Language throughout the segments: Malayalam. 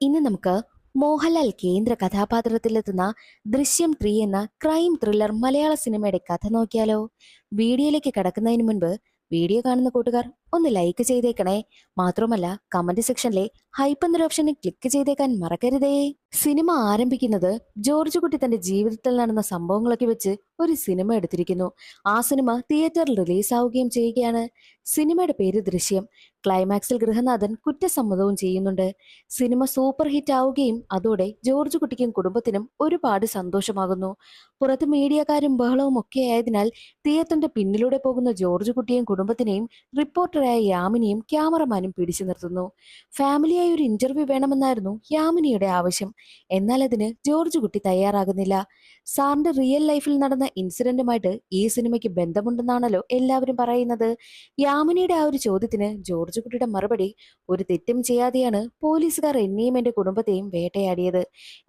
ഇന്ന് നമുക്ക് മോഹൻലാൽ കേന്ദ്ര കഥാപാത്രത്തിലെത്തുന്ന ദൃശ്യം 3 എന്ന ക്രൈം ത്രില്ലർ മലയാള സിനിമയുടെ കഥ നോക്കിയാലോ? വീഡിയോയിലേക്ക് കടക്കുന്നതിന് മുൻപ് വീഡിയോ കാണുന്ന കൂട്ടുകാർ ഒന്ന് ലൈക്ക് ചെയ്തേക്കണേ. മാത്രമല്ല കമന്റ് സെക്ഷനിലെ ഹൈപ്പ് എന്നൊരു ഓപ്ഷനിൽ ക്ലിക്ക് ചെയ്തേക്കാൻ മറക്കരുതേ. സിനിമ ആരംഭിക്കുന്നത് ജോർജ് കുട്ടി തന്റെ ജീവിതത്തിൽ നടന്ന സംഭവങ്ങളൊക്കെ വെച്ച് ഒരു സിനിമ എടുത്തിരിക്കുന്നു. ആ സിനിമ തിയേറ്ററിൽ റിലീസാവുകയും ചെയ്യുകയാണ്. സിനിമയുടെ പേര് ദൃശ്യം. ക്ലൈമാക്സിൽ ഗൃഹനാഥൻ കുറ്റസമ്മതവും ചെയ്യുന്നുണ്ട്. സിനിമ സൂപ്പർ ഹിറ്റ് ആവുകയും അതോടെ ജോർജ് കുട്ടിക്കും കുടുംബത്തിനും ഒരുപാട് സന്തോഷമാകുന്നു. പുറത്ത് മീഡിയക്കാരും ബഹളവും ഒക്കെ ആയതിനാൽ തിയേറ്ററിന്റെ പിന്നിലൂടെ പോകുന്ന ജോർജ് കുട്ടിയെയും കുടുംബത്തിനെയും റിപ്പോർട്ടറായ യാമിനിയും ക്യാമറമാനും പിടിച്ചു നിർത്തുന്നു. ഫാമിലിയായി ഒരു ഇന്റർവ്യൂ വേണമെന്നായിരുന്നു യാമിനിയുടെ ആവശ്യം. എന്നാൽ അതിന് ജോർജ് കുട്ടി തയ്യാറാകുന്നില്ല. സാറിന്റെ റിയൽ ലൈഫിൽ നടന്ന ഇൻസിഡന്റുമായിട്ട് ഈ സിനിമയ്ക്ക് ബന്ധമുണ്ടെന്നാണല്ലോ എല്ലാവരും പറയുന്നത്. യാമിനിയുടെ ആ ഒരു ചോദ്യത്തിന് ജോർജ് കുട്ടിയുടെ മറുപടി, ഒരു തെറ്റും ചെയ്യാതെയാണ് പോലീസുകാർ എന്നെയും എന്റെ കുടുംബത്തെയും വേട്ടയാടിയത്.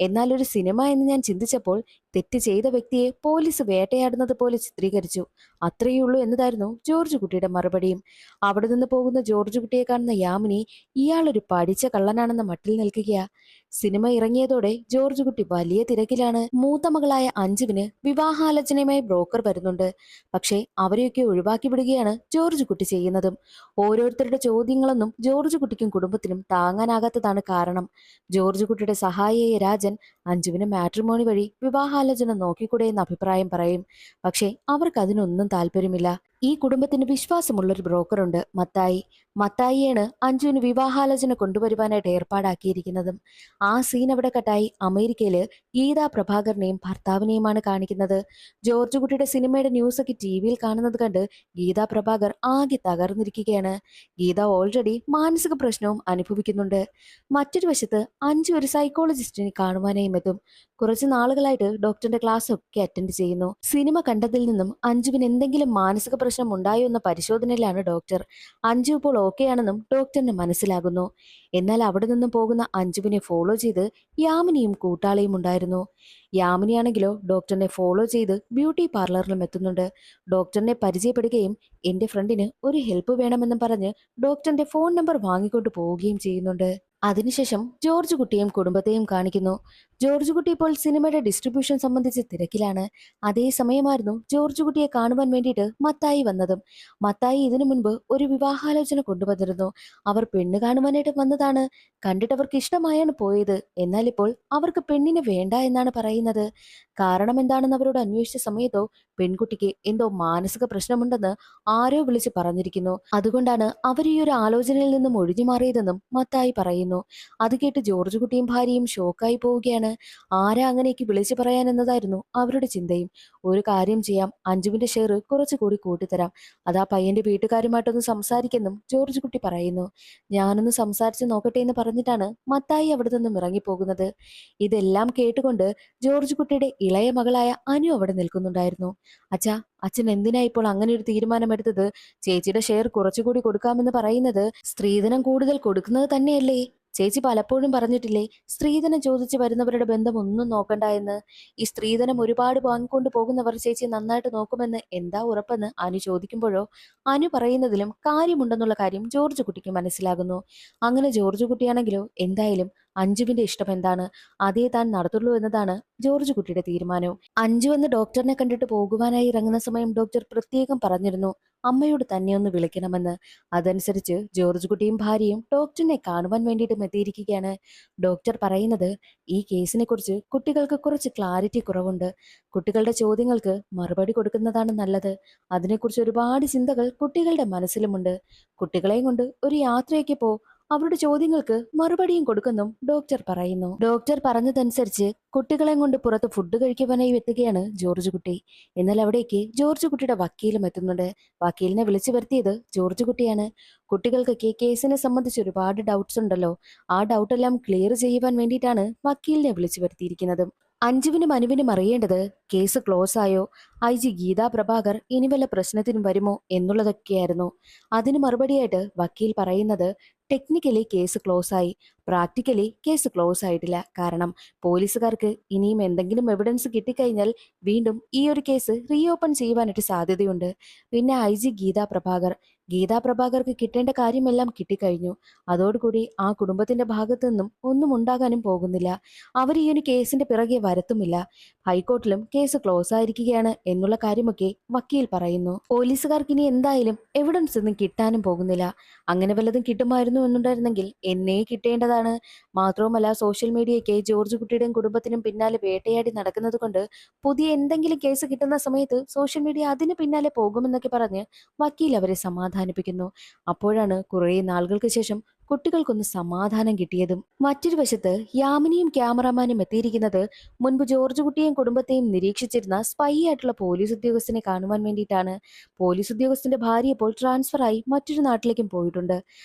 എന്നാൽ ഒരു സിനിമ എന്ന് ഞാൻ ചിന്തിച്ചപ്പോൾ തെറ്റ് ചെയ്ത വ്യക്തിയെ പോലീസ് വേട്ടയാടുന്നത് പോലെ ചിത്രീകരിച്ചു. അത്രയുള്ളൂ എന്നതായിരുന്നു ജോർജ് കുട്ടിയുടെ മറുപടിയും. അവിടെ നിന്ന് പോകുന്ന ജോർജ് കുട്ടിയെ കാണുന്ന യാമിനി ഇയാളൊരു പഠിച്ച കള്ളനാണെന്ന മട്ടിൽ നിൽക്കുകയാ. സിനിമ ഇറങ്ങിയതോടെ ജോർജ് കുട്ടി വലിയ തിരക്കിലാണ്. മൂത്ത മകളായ അഞ്ജുവിന് വിവാഹാലോചനയുമായി ബ്രോക്കർ വരുന്നുണ്ട്. പക്ഷേ അവരെയൊക്കെ ഒഴിവാക്കി വിടുകയാണ് ജോർജ് കുട്ടി ചെയ്യുന്നതും. ഓരോരുത്തരുടെ ചോദ്യങ്ങളൊന്നും ജോർജ് കുട്ടിക്കും കുടുംബത്തിനും താങ്ങാനാകാത്തതാണ് കാരണം. ജോർജ് കുട്ടിയുടെ സഹായിയായ രാജൻ അഞ്ജുവിന് മാട്രിമോണി വഴി വിവാഹാലോചന നോക്കിക്കൂടെ എന്ന അഭിപ്രായം പറയും. പക്ഷേ അവർക്ക് അതിനൊന്നും താല്പര്യമില്ല. ഈ കുടുംബത്തിന് വിശ്വാസമുള്ളൊരു ബ്രോക്കറുണ്ട്, മത്തായി. മത്തായിയാണ് അഞ്ജുവിന് വിവാഹാലോചന കൊണ്ടുവരുവാനായിട്ട് ഏർപ്പാടാക്കിയിരിക്കുന്നതും. ആ സീൻ അവിടെ കട്ടായി അമേരിക്കയില് ഗീതാ പ്രഭാകരനെയും ഭർത്താവിനെയുമാണ് കാണിക്കുന്നത്. ജോർജ് കുട്ടിയുടെ സിനിമയുടെ ന്യൂസൊക്കെ ടി വിയിൽ കാണുന്നത് കണ്ട് ഗീതാ പ്രഭാകർ ആകെ തകർന്നിരിക്കുകയാണ്. ഗീത ഓൾറെഡി മാനസിക പ്രശ്നവും അനുഭവിക്കുന്നുണ്ട്. മറ്റൊരു വശത്ത് അഞ്ജു ഒരു സൈക്കോളജിസ്റ്റിനെ കാണുവാനായും എത്തും. കുറച്ച് നാളുകളായിട്ട് ഡോക്ടറിന്റെ ക്ലാസ് ഒക്കെ അറ്റൻഡ് ചെയ്യുന്നു. സിനിമ കണ്ടതിൽ നിന്നും അഞ്ജുവിന് എന്തെങ്കിലും മാനസിക പ്രശ്നം ഉണ്ടായോ എന്ന പരിശോധനയിലാണ് ഡോക്ടർ. അഞ്ജു ഇപ്പോൾ ഓക്കെയാണെന്നും ഡോക്ടറിന് മനസ്സിലാകുന്നു. എന്നാൽ അവിടെ നിന്നും പോകുന്ന അഞ്ജുവിനെ ഫോളോ ചെയ്ത് യാമിനിയും കൂട്ടാളിയും ഉണ്ടായിരുന്നു. യാമിനിയാണെങ്കിലോ ഡോക്ടറിനെ ഫോളോ ചെയ്ത് ബ്യൂട്ടി പാർലറിലും എത്തുന്നുണ്ട്. ഡോക്ടറിനെ പരിചയപ്പെടുകയും എന്റെ ഫ്രണ്ടിന് ഒരു ഹെൽപ്പ് വേണമെന്നും പറഞ്ഞ് ഡോക്ടറിന്റെ ഫോൺ നമ്പർ വാങ്ങിക്കൊണ്ട് പോവുകയും ചെയ്യുന്നുണ്ട്. അതിനുശേഷം ജോർജ് കുട്ടിയും കുടുംബത്തെയും കാണിക്കുന്നു. ജോർജ് കുട്ടി ഇപ്പോൾ സിനിമയുടെ ഡിസ്ട്രിബ്യൂഷൻ സംബന്ധിച്ച് തിരക്കിലാണ്. അതേ സമയമായിരുന്നു ജോർജ് കുട്ടിയെ കാണുവാൻ വേണ്ടിയിട്ട് മത്തായി വന്നതും. മത്തായി ഇതിനു മുൻപ് ഒരു വിവാഹാലോചന കൊണ്ടുവന്നിരുന്നു. അവർ പെണ്ണ് കാണുവാനായിട്ട് വന്നതാണ്. കണ്ടിട്ട് അവർക്ക് ഇഷ്ടമായാണ് പോയത്. എന്നാൽ ഇപ്പോൾ അവർക്ക് പെണ്ണിനെ വേണ്ട എന്നാണ് പറയുന്നത്. കാരണം എന്താണെന്ന് അവരോട് അന്വേഷിച്ച സമയത്തോ പെൺകുട്ടിക്ക് എന്തോ മാനസിക പ്രശ്നമുണ്ടെന്ന് ആരോ വിളിച്ച് പറഞ്ഞിരിക്കുന്നു. അതുകൊണ്ടാണ് അവർ ഈ ഒരു ആലോചനയിൽ നിന്നും ഒഴിഞ്ഞു മാറിയതെന്നും മത്തായി പറയുന്നു. അത് കേട്ട് ജോർജ് കുട്ടിയും ഭാര്യയും ഷോക്കായി പോവുകയാണ്. ആരാ അങ്ങനെയൊക്കെ വിളിച്ചു പറയാൻ എന്നതായിരുന്നു അവരുടെ ചിന്തയും. ഒരു കാര്യം ചെയ്യാം, അഞ്ജുവിന്റെ ഷെയർ കുറച്ചുകൂടി കൂട്ടിത്തരാം. അതാ പയ്യന്റെ വീട്ടുകാരുമായിട്ടൊന്ന് സംസാരിക്കെന്നും ജോർജ് കുട്ടി പറയുന്നു. ഞാനൊന്ന് സംസാരിച്ച് നോക്കട്ടെ എന്ന് പറഞ്ഞിട്ടാണ് മത്തായി അവിടെ നിന്നും ഇറങ്ങിപ്പോകുന്നത്. ഇതെല്ലാം കേട്ടുകൊണ്ട് ജോർജ് കുട്ടിയുടെ ഇളയ മകളായ അനു അവിടെ നിൽക്കുന്നുണ്ടായിരുന്നു. അച്ഛാ, അച്ഛൻ എന്തിനാ ഇപ്പോൾ അങ്ങനെ ഒരു തീരുമാനമെടുത്തത്? ചേച്ചിയുടെ ഷെയർ കുറച്ചുകൂടി കൊടുക്കാമെന്ന് പറയുന്നത് സ്ത്രീധനം കൂടുതൽ കൊടുക്കുന്നത് തന്നെയല്ലേ? ചേച്ചി പലപ്പോഴും പറഞ്ഞിട്ടില്ലേ സ്ത്രീധനം ചോദിച്ചു വരുന്നവരുടെ ബന്ധം ഒന്നും നോക്കണ്ട എന്ന്? ഈ സ്ത്രീധനം ഒരുപാട് വാങ്ങിക്കൊണ്ട് പോകുന്നവർ ചേച്ചി നന്നായിട്ട് നോക്കുമെന്ന് എന്താ ഉറപ്പെന്ന് അനു ചോദിക്കുമ്പോഴോ അനു പറയുന്നതിലും കാര്യമുണ്ടെന്നുള്ള കാര്യം ജോർജ് കുട്ടിക്ക് മനസ്സിലാകുന്നു. അങ്ങനെ ജോർജ് കുട്ടിയാണെങ്കിലോ എന്തായാലും അഞ്ജുവിന്റെ ഇഷ്ടം എന്താണ് അതേ താൻ നടത്തുള്ളൂ എന്നതാണ് ജോർജ് കുട്ടിയുടെ തീരുമാനവും. അഞ്ജു എന്ന് ഡോക്ടറിനെ കണ്ടിട്ട് പോകുവാനായി ഇറങ്ങുന്ന സമയം ഡോക്ടർ പ്രത്യേകം പറഞ്ഞിരുന്നു അമ്മയോട് തന്നെ ഒന്ന് വിളിക്കണമെന്ന്. അതനുസരിച്ച് ജോർജ് കുട്ടിയും ഭാര്യയും ഡോക്ടറിനെ കാണുവാൻ വേണ്ടിയിട്ടും എത്തിയിരിക്കുകയാണ്. ഡോക്ടർ പറയുന്നത്, ഈ കേസിനെ കുറിച്ച് കുട്ടികൾക്ക് കുറച്ച് ക്ലാരിറ്റി കുറവുണ്ട്. കുട്ടികളുടെ ചോദ്യങ്ങൾക്ക് മറുപടി കൊടുക്കുന്നതാണ് നല്ലത്. അതിനെക്കുറിച്ച് ഒരുപാട് ചിന്തകൾ കുട്ടികളുടെ മനസ്സിലുമുണ്ട്. കുട്ടികളെയും കൊണ്ട് ഒരു യാത്രയൊക്കെ അവരുടെ ചോദ്യങ്ങൾക്ക് മറുപടിയും കൊടുക്കുന്നും ഡോക്ടർ പറയുന്നു. ഡോക്ടർ പറഞ്ഞതനുസരിച്ച് കുട്ടികളെയും കൊണ്ട് പുറത്ത് ഫുഡ് കഴിക്കുവാനായി എത്തുകയാണ് ജോർജ് കുട്ടി. എന്നാൽ അവിടേക്ക് ജോർജ് കുട്ടിയുടെ വക്കീലും എത്തുന്നുണ്ട്. വക്കീലിനെ വിളിച്ചു വരുത്തിയത് ജോർജ് കുട്ടിയാണ്. കുട്ടികൾക്കൊക്കെ കേസിനെ സംബന്ധിച്ച് ഒരുപാട് ഡൗട്ട്സ് ഉണ്ടല്ലോ. ആ ഡൗട്ടെല്ലാം ക്ലിയർ ചെയ്യുവാൻ വേണ്ടിയിട്ടാണ് വക്കീലിനെ വിളിച്ചു വരുത്തിയിരിക്കുന്നത്. അഞ്ജുവിനും അനുവിനും അറിയേണ്ടത് കേസ് ക്ലോസ് ആയോ, ഐ ജി ഗീതാ പ്രഭാകർ ഇനി വല്ല പ്രശ്നത്തിനും വരുമോ എന്നുള്ളതൊക്കെയായിരുന്നു. അതിന് മറുപടിയായിട്ട് വക്കീൽ പറയുന്നത്, ടെക്നിക്കലി കേസ് ക്ലോസ് ആയി, പ്രാക്ടിക്കലി കേസ് ക്ലോസ് ആയിട്ടില്ല. കാരണം പോലീസുകാർക്ക് ഇനിയും എന്തെങ്കിലും എവിഡൻസ് കിട്ടിക്കഴിഞ്ഞാൽ വീണ്ടും ഈ ഒരു കേസ് റീഓപ്പൺ ചെയ്യുവാനായിട്ട് സാധ്യതയുണ്ട്. പിന്നെ ഐ ജി ഗീതാ പ്രഭാകർ ഗീതാ പ്രഭാകർക്ക് കിട്ടേണ്ട കാര്യമെല്ലാം കിട്ടിക്കഴിഞ്ഞു. അതോടുകൂടി ആ കുടുംബത്തിന്റെ ഭാഗത്തു നിന്നും ഒന്നും ഉണ്ടാകാനും പോകുന്നില്ല. അവർ ഈ ഒരു കേസിന്റെ പിറകെ വരത്തുമില്ല. ഹൈക്കോർട്ടിലും കേസ് ക്ലോസ് ആയിരിക്കുകയാണ് എന്നുള്ള കാര്യമൊക്കെ വക്കീൽ പറയുന്നു. പോലീസുകാർക്ക് ഇനി എന്തായാലും എവിഡൻസ് ഒന്നും കിട്ടാനും പോകുന്നില്ല. അങ്ങനെ വല്ലതും കിട്ടുമായിരുന്നു എന്നുണ്ടായിരുന്നെങ്കിൽ എന്നേ കിട്ടേണ്ടതാണ്. മാത്രവുമല്ല, സോഷ്യൽ മീഡിയയ്ക്ക് ജോർജ് കുട്ടിയുടെയും കുടുംബത്തിനും പിന്നാലെ വേട്ടയാടി നടക്കുന്നത് കൊണ്ട് പുതിയ എന്തെങ്കിലും കേസ് കിട്ടുന്ന സമയത്ത് സോഷ്യൽ മീഡിയ അതിന് പിന്നാലെ പോകുമെന്നൊക്കെ പറഞ്ഞ് വക്കീൽ അവരെ സമാധാനിപ്പിക്കുന്നു. അപ്പോഴാണ് കുറേ നാളുകൾക്ക് ശേഷം കുട്ടികൾക്കൊന്ന് സമാധാനം കിട്ടിയതും. മറ്റൊരു വശത്ത് യാമിനിയും ക്യാമറാമാനും എത്തിയിരിക്കുന്നത് മുൻപ് ജോർജ് കുട്ടിയെയും കുടുംബത്തെയും നിരീക്ഷിച്ചിരുന്ന സ്പൈ ആയിട്ടുള്ള പോലീസ് ഉദ്യോഗസ്ഥനെ കാണുവാൻ വേണ്ടിയിട്ടാണ്. പോലീസ് ഉദ്യോഗസ്ഥന്റെ ഭാര്യ ഇപ്പോൾ ട്രാൻസ്ഫർ ആയി മറ്റൊരു നാട്ടിലേക്കും പോയിട്ടുണ്ട്.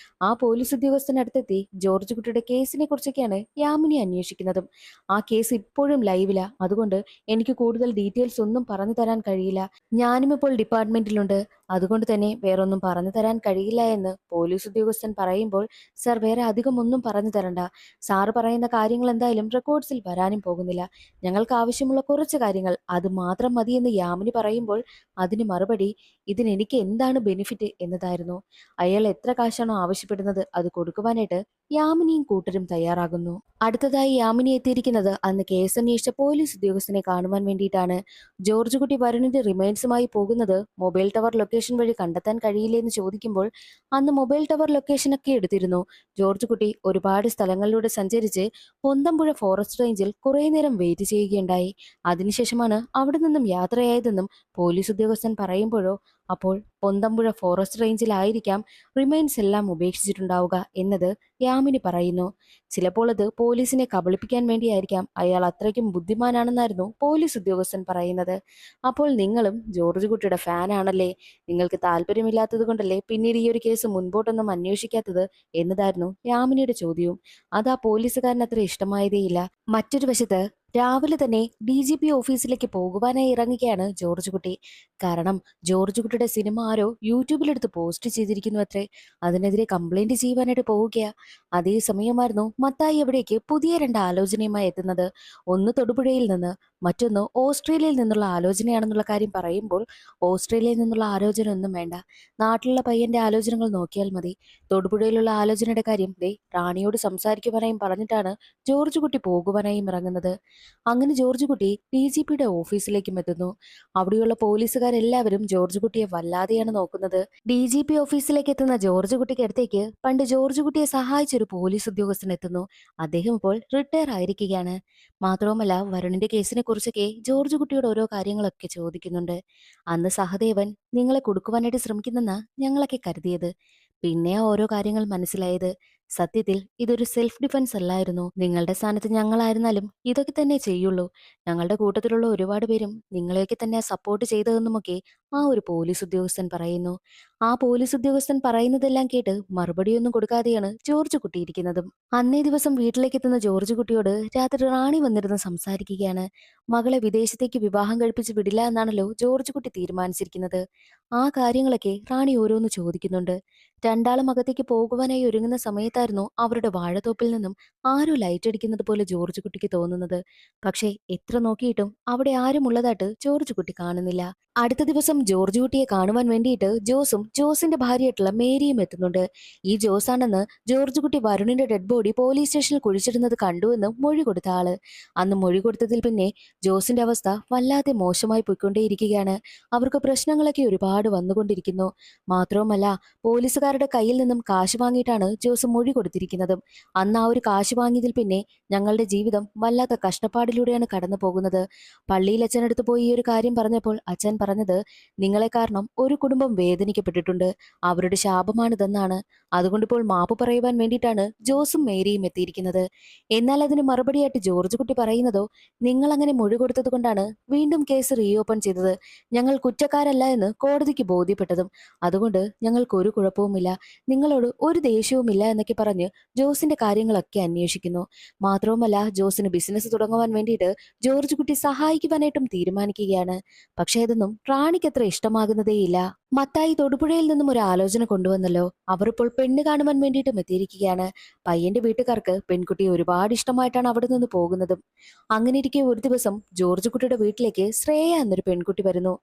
ആ പോലീസ് ഉദ്യോഗസ്ഥനടുത്തെത്തി ജോർജ് കുട്ടിയുടെ കേസിനെ കുറിച്ചൊക്കെയാണ് യാമിനി അന്വേഷിക്കുന്നതും. ആ കേസ് ഇപ്പോഴും ലൈവില, അതുകൊണ്ട് എനിക്ക് കൂടുതൽ ഡീറ്റെയിൽസ് ഒന്നും പറഞ്ഞു തരാൻ കഴിയില്ല. ഞാനും ഇപ്പോൾ ഡിപ്പാർട്ട്മെന്റിലുണ്ട്, അതുകൊണ്ട് തന്നെ വേറൊന്നും പറഞ്ഞു തരാൻ കഴിയില്ല എന്ന് പോലീസ് ഉദ്യോഗസ്ഥൻ പറയുമ്പോൾ, സർ വേറെ അധികം ഒന്നും പറഞ്ഞു തരണ്ട. സാറ് പറയുന്ന കാര്യങ്ങൾ എന്തായാലും റെക്കോർഡ്സിൽ വരാനും പോകുന്നില്ല. ഞങ്ങൾക്ക് ആവശ്യമുള്ള കുറച്ച് കാര്യങ്ങൾ അത് മാത്രം മതിയെന്ന് യാമിനി പറയുമ്പോൾ അതിന് മറുപടി, ഇതിനെനിക്ക് എന്താണ് ബെനിഫിറ്റ് എന്നതായിരുന്നു. അയാൾ എത്ര കാശാണോ ആവശ്യപ്പെടുന്നത് അത് കൊടുക്കുവാനായിട്ട് യാമിനിയും കൂട്ടരും തയ്യാറാകുന്നു. അടുത്തതായി യാമിനി എത്തിയിരിക്കുന്നത് അന്ന് കേസ് അന്വേഷിച്ച പോലീസ് ഉദ്യോഗസ്ഥനെ കാണുവാൻ വേണ്ടിയിട്ടാണ്. ജോർജ് കുട്ടി വരുണിന്റെ റിമൈൻസുമായി പോകുന്നത് മൊബൈൽ ടവർ ലൊക്കേഷൻ വഴി കണ്ടെത്താൻ കഴിയില്ലെന്ന് ചോദിക്കുമ്പോൾ, അന്ന് മൊബൈൽ ടവർ ലൊക്കേഷനൊക്കെ എടുത്തിരുന്നു. ജോർജ് കുട്ടി ഒരുപാട് സ്ഥലങ്ങളിലൂടെ സഞ്ചരിച്ച് പൊന്തമ്പുഴ ഫോറസ്റ്റ് റേഞ്ചിൽ കുറെ നേരം വെയിറ്റ് ചെയ്യുകയുണ്ടായി. അതിനുശേഷമാണ് അവിടെ നിന്നും യാത്രയായതെന്നും പോലീസ് ഉദ്യോഗസ്ഥൻ പറയുമ്പോഴോ, അപ്പോൾ പൊന്തമ്പുഴ ഫോറസ്റ്റ് റേഞ്ചിലായിരിക്കാം റിമൈൻസ് എല്ലാം ഉപേക്ഷിച്ചിട്ടുണ്ടാവുക എന്നത് യാമിനി പറയുന്നു. ചിലപ്പോൾ അത് പോലീസിനെ കബളിപ്പിക്കാൻ വേണ്ടിയായിരിക്കാം. അയാൾ അത്രയ്ക്കും ബുദ്ധിമാനാണെന്നായിരുന്നു പോലീസ് ഉദ്യോഗസ്ഥൻ പറയുന്നത്. അപ്പോൾ നിങ്ങളും ജോർജ് കുട്ടിയുടെ ഫാനാണല്ലേ? നിങ്ങൾക്ക് താല്പര്യമില്ലാത്തത് കൊണ്ടല്ലേ പിന്നീട് ഈ ഒരു കേസ് മുൻപോട്ടൊന്നും അന്വേഷിക്കാത്തത് എന്നതായിരുന്നു യാമിനിയുടെ ചോദ്യവും. അത് ആ പോലീസുകാരൻ അത്ര ഇഷ്ടമായതേയില്ല. മറ്റൊരു വശത്ത് രാവിലെ തന്നെ DGP ഓഫീസിലേക്ക് പോകുവാനായി ഇറങ്ങുകയാണ് ജോർജ് കുട്ടി. കാരണം ജോർജ് കുട്ടിയുടെ സിനിമ ആരോ യൂട്യൂബിലെടുത്ത് പോസ്റ്റ് ചെയ്തിരിക്കുന്നു അത്രേ. അതിനെതിരെ കംപ്ലൈന്റ് ചെയ്യുവാനായിട്ട് പോവുകയാ. അതേ സമയമായിരുന്നു മത്തായി അവിടേക്ക് പുതിയ 2 ആലോചനയുമായി എത്തുന്നത്. ഒന്ന് തൊടുപുഴയിൽ നിന്ന്, മറ്റൊന്ന് ഓസ്ട്രേലിയയിൽ നിന്നുള്ള ആലോചനയാണെന്നുള്ള കാര്യം പറയുമ്പോൾ, ഓസ്ട്രേലിയയിൽ നിന്നുള്ള ആലോചന ഒന്നും വേണ്ട, നാട്ടിലുള്ള പയ്യന്റെ ആലോചനകൾ നോക്കിയാൽ മതി. തൊടുപുഴയിലുള്ള ആലോചനയുടെ കാര്യം ദേ റാണിയോട് സംസാരിക്കുവാനായും പറഞ്ഞിട്ടാണ് ജോർജ് കുട്ടി പോകുവാനായും ഇറങ്ങുന്നത്. അങ്ങനെ ജോർജ് കുട്ടി DGPയുടെ ഓഫീസിലേക്കും എത്തുന്നു. അവിടെയുള്ള പോലീസുകാരെല്ലാവരും ജോർജ് കുട്ടിയെ വല്ലാതെയാണ് നോക്കുന്നത്. DGP ഓഫീസിലേക്ക് എത്തുന്ന ജോർജ് കുട്ടിക്ക് അടുത്തേക്ക് പണ്ട് ജോർജ് കുട്ടിയെ സഹായിച്ച ഒരു പോലീസ് ഉദ്യോഗസ്ഥൻ എത്തുന്നു. അദ്ദേഹം ഇപ്പോൾ റിട്ടയർ ആയിരിക്കുകയാണ്. മാത്രവുമല്ല, വരുണിന്റെ കേസിനെ കുറിച്ചൊക്കെ ജോർജ് കുട്ടിയോട് ഓരോ കാര്യങ്ങളൊക്കെ ചോദിക്കുന്നുണ്ട്. അന്ന് സഹദേവൻ നിങ്ങളെ കൊടുക്കുവാനായിട്ട് ശ്രമിക്കുന്നെന്നാ ഞങ്ങളൊക്കെ കരുതിയത്. പിന്നെ ഓരോ കാര്യങ്ങൾ മനസ്സിലായത്. സത്യത്തിൽ ഇതൊരു സെൽഫ് ഡിഫൻസ് അല്ലായിരുന്നു. നിങ്ങളുടെ സ്ഥാനത്ത് ഞങ്ങളായിരുന്നാലും ഇതൊക്കെ തന്നെ ചെയ്യുള്ളൂ. ഞങ്ങളുടെ കൂട്ടത്തിലുള്ള ഒരുപാട് പേരും നിങ്ങളെയൊക്കെ തന്നെ സപ്പോർട്ട് ചെയ്തതെന്നുമൊക്കെ ആ ഒരു പോലീസ് ഉദ്യോഗസ്ഥൻ പറയുന്നു. ആ പോലീസ് ഉദ്യോഗസ്ഥൻ പറയുന്നതെല്ലാം കേട്ട് മറുപടിയൊന്നും കൊടുക്കാതെയാണ് ജോർജ് കുട്ടി ഇരിക്കുന്നതും. അന്നേ ദിവസം വീട്ടിലേക്ക് എത്തുന്ന ജോർജ് കുട്ടിയോട് രാത്രി റാണി വന്നിരുന്ന് സംസാരിക്കുകയാണ്. മകളെ വിദേശത്തേക്ക് വിവാഹം കഴിപ്പിച്ച് വിടില്ല എന്നാണല്ലോ ജോർജ് കുട്ടി തീരുമാനിച്ചിരിക്കുന്നത്. ആ കാര്യങ്ങളൊക്കെ റാണി ഓരോന്ന് ചോദിക്കുന്നുണ്ട്. രണ്ടാളും അകത്തേക്ക് പോകുവാനായി ഒരുങ്ങുന്ന സമയത്തായിരുന്നു അവരുടെ വാഴത്തോപ്പിൽ നിന്നും ആരോ ലൈറ്റ് അടിക്കുന്നത് പോലെ ജോർജ് കുട്ടിക്ക് തോന്നുന്നത്. പക്ഷേ എത്ര നോക്കിയിട്ടും അവിടെ ആരും ഉള്ളതായിട്ട് ജോർജ് കുട്ടി കാണുന്നില്ല. അടുത്ത ദിവസം ജോർജ് കുട്ടിയെ കാണുവാൻ വേണ്ടിയിട്ട് ജോസും ജോസിന്റെ ഭാര്യയായിട്ടുള്ള മേരിയും എത്തുന്നുണ്ട്. ഈ ജോസാണെന്ന് ജോർജ് കുട്ടി വരുണിന്റെ ഡെഡ് ബോഡി പോലീസ് സ്റ്റേഷനിൽ കുഴിച്ചിടുന്നത് കണ്ടു എന്ന് മൊഴി കൊടുത്ത ആള്. അന്ന് മൊഴി കൊടുത്തതിൽ പിന്നെ ജോസിന്റെ അവസ്ഥ വല്ലാതെ മോശമായി പോയിക്കൊണ്ടേയിരിക്കുകയാണ്. അവർക്ക് പ്രശ്നങ്ങളൊക്കെ ഒരുപാട് വന്നുകൊണ്ടിരിക്കുന്നു. മാത്രവുമല്ല, പോലീസുകാരുടെ കയ്യിൽ നിന്നും കാശ് വാങ്ങിയിട്ടാണ് ജോസ് മൊഴി കൊടുത്തിരിക്കുന്നതും. അന്ന് ആ ഒരു കാശ് വാങ്ങിയതിൽ പിന്നെ ഞങ്ങളുടെ ജീവിതം വല്ലാത്ത കഷ്ടപ്പാടിലൂടെയാണ് കടന്നു പോകുന്നത്. പള്ളിയിൽ അച്ഛനടുത്ത് പോയി ഈ ഒരു കാര്യം പറഞ്ഞപ്പോൾ അച്ഛൻ പറഞ്ഞത്, നിങ്ങളെ കാരണം ഒരു കുടുംബം വേദനിക്കപ്പെട്ടിട്ടുണ്ട്, അവരുടെ ശാപമാണിതെന്നാണ്. അതുകൊണ്ടിപ്പോൾ മാപ്പ് പറയുവാൻ വേണ്ടിയിട്ടാണ് ജോസും മേരിയും എത്തിയിരിക്കുന്നത്. എന്നാൽ അതിന് മറുപടിയായിട്ട് ജോർജ് കുട്ടി പറയുന്നതോ, നിങ്ങൾ അങ്ങനെ മൊഴി കൊടുത്തത് കൊണ്ടാണ് വീണ്ടും കേസ് റീഓപ്പൺ ചെയ്തത്. ഞങ്ങൾ കുറ്റക്കാരല്ല എന്ന് കോടതിക്ക് ബോധ്യപ്പെട്ടതും. അതുകൊണ്ട് ഞങ്ങൾക്ക് ഒരു കുഴപ്പവുമില്ല, നിങ്ങളോട് ഒരു ദേഷ്യവുമില്ല എന്നൊക്കെ പറഞ്ഞ് ജോസിന്റെ കാര്യങ്ങളൊക്കെ അന്വേഷിക്കുന്നു. മാത്രവുമല്ല, ജോസിന് ബിസിനസ് തുടങ്ങുവാൻ വേണ്ടിയിട്ട് ജോർജ് കുട്ടി സഹായിക്കുവാനായിട്ടും തീരുമാനിക്കുകയാണ്. പക്ഷേ അതൊന്നും റാണിക്ക് അത്ര ഇഷ്ടമാകുന്നതേയില്ല. മത്തായി തൊടുപുഴയിൽ നിന്നും ഒരു ആലോചന കൊണ്ടുവന്നല്ലോ. അവർ ഇപ്പോൾ പെണ്ണ് കാണുവാൻ വേണ്ടിയിട്ടും എത്തിയിരിക്കുകയാണ്. പയ്യന്റെ വീട്ടുകാർക്ക് പെൺകുട്ടിയെ ഒരുപാട് ഇഷ്ടമായിട്ടാണ് അവിടെ നിന്ന് പോകുന്നതും. അങ്ങനെ ഇരിക്കെ ഒരു ദിവസം ജോർജ് കുട്ടിയുടെ വീട്ടിലേക്ക് ശ്രേയ എന്നൊരു പെൺകുട്ടി വരുന്നു.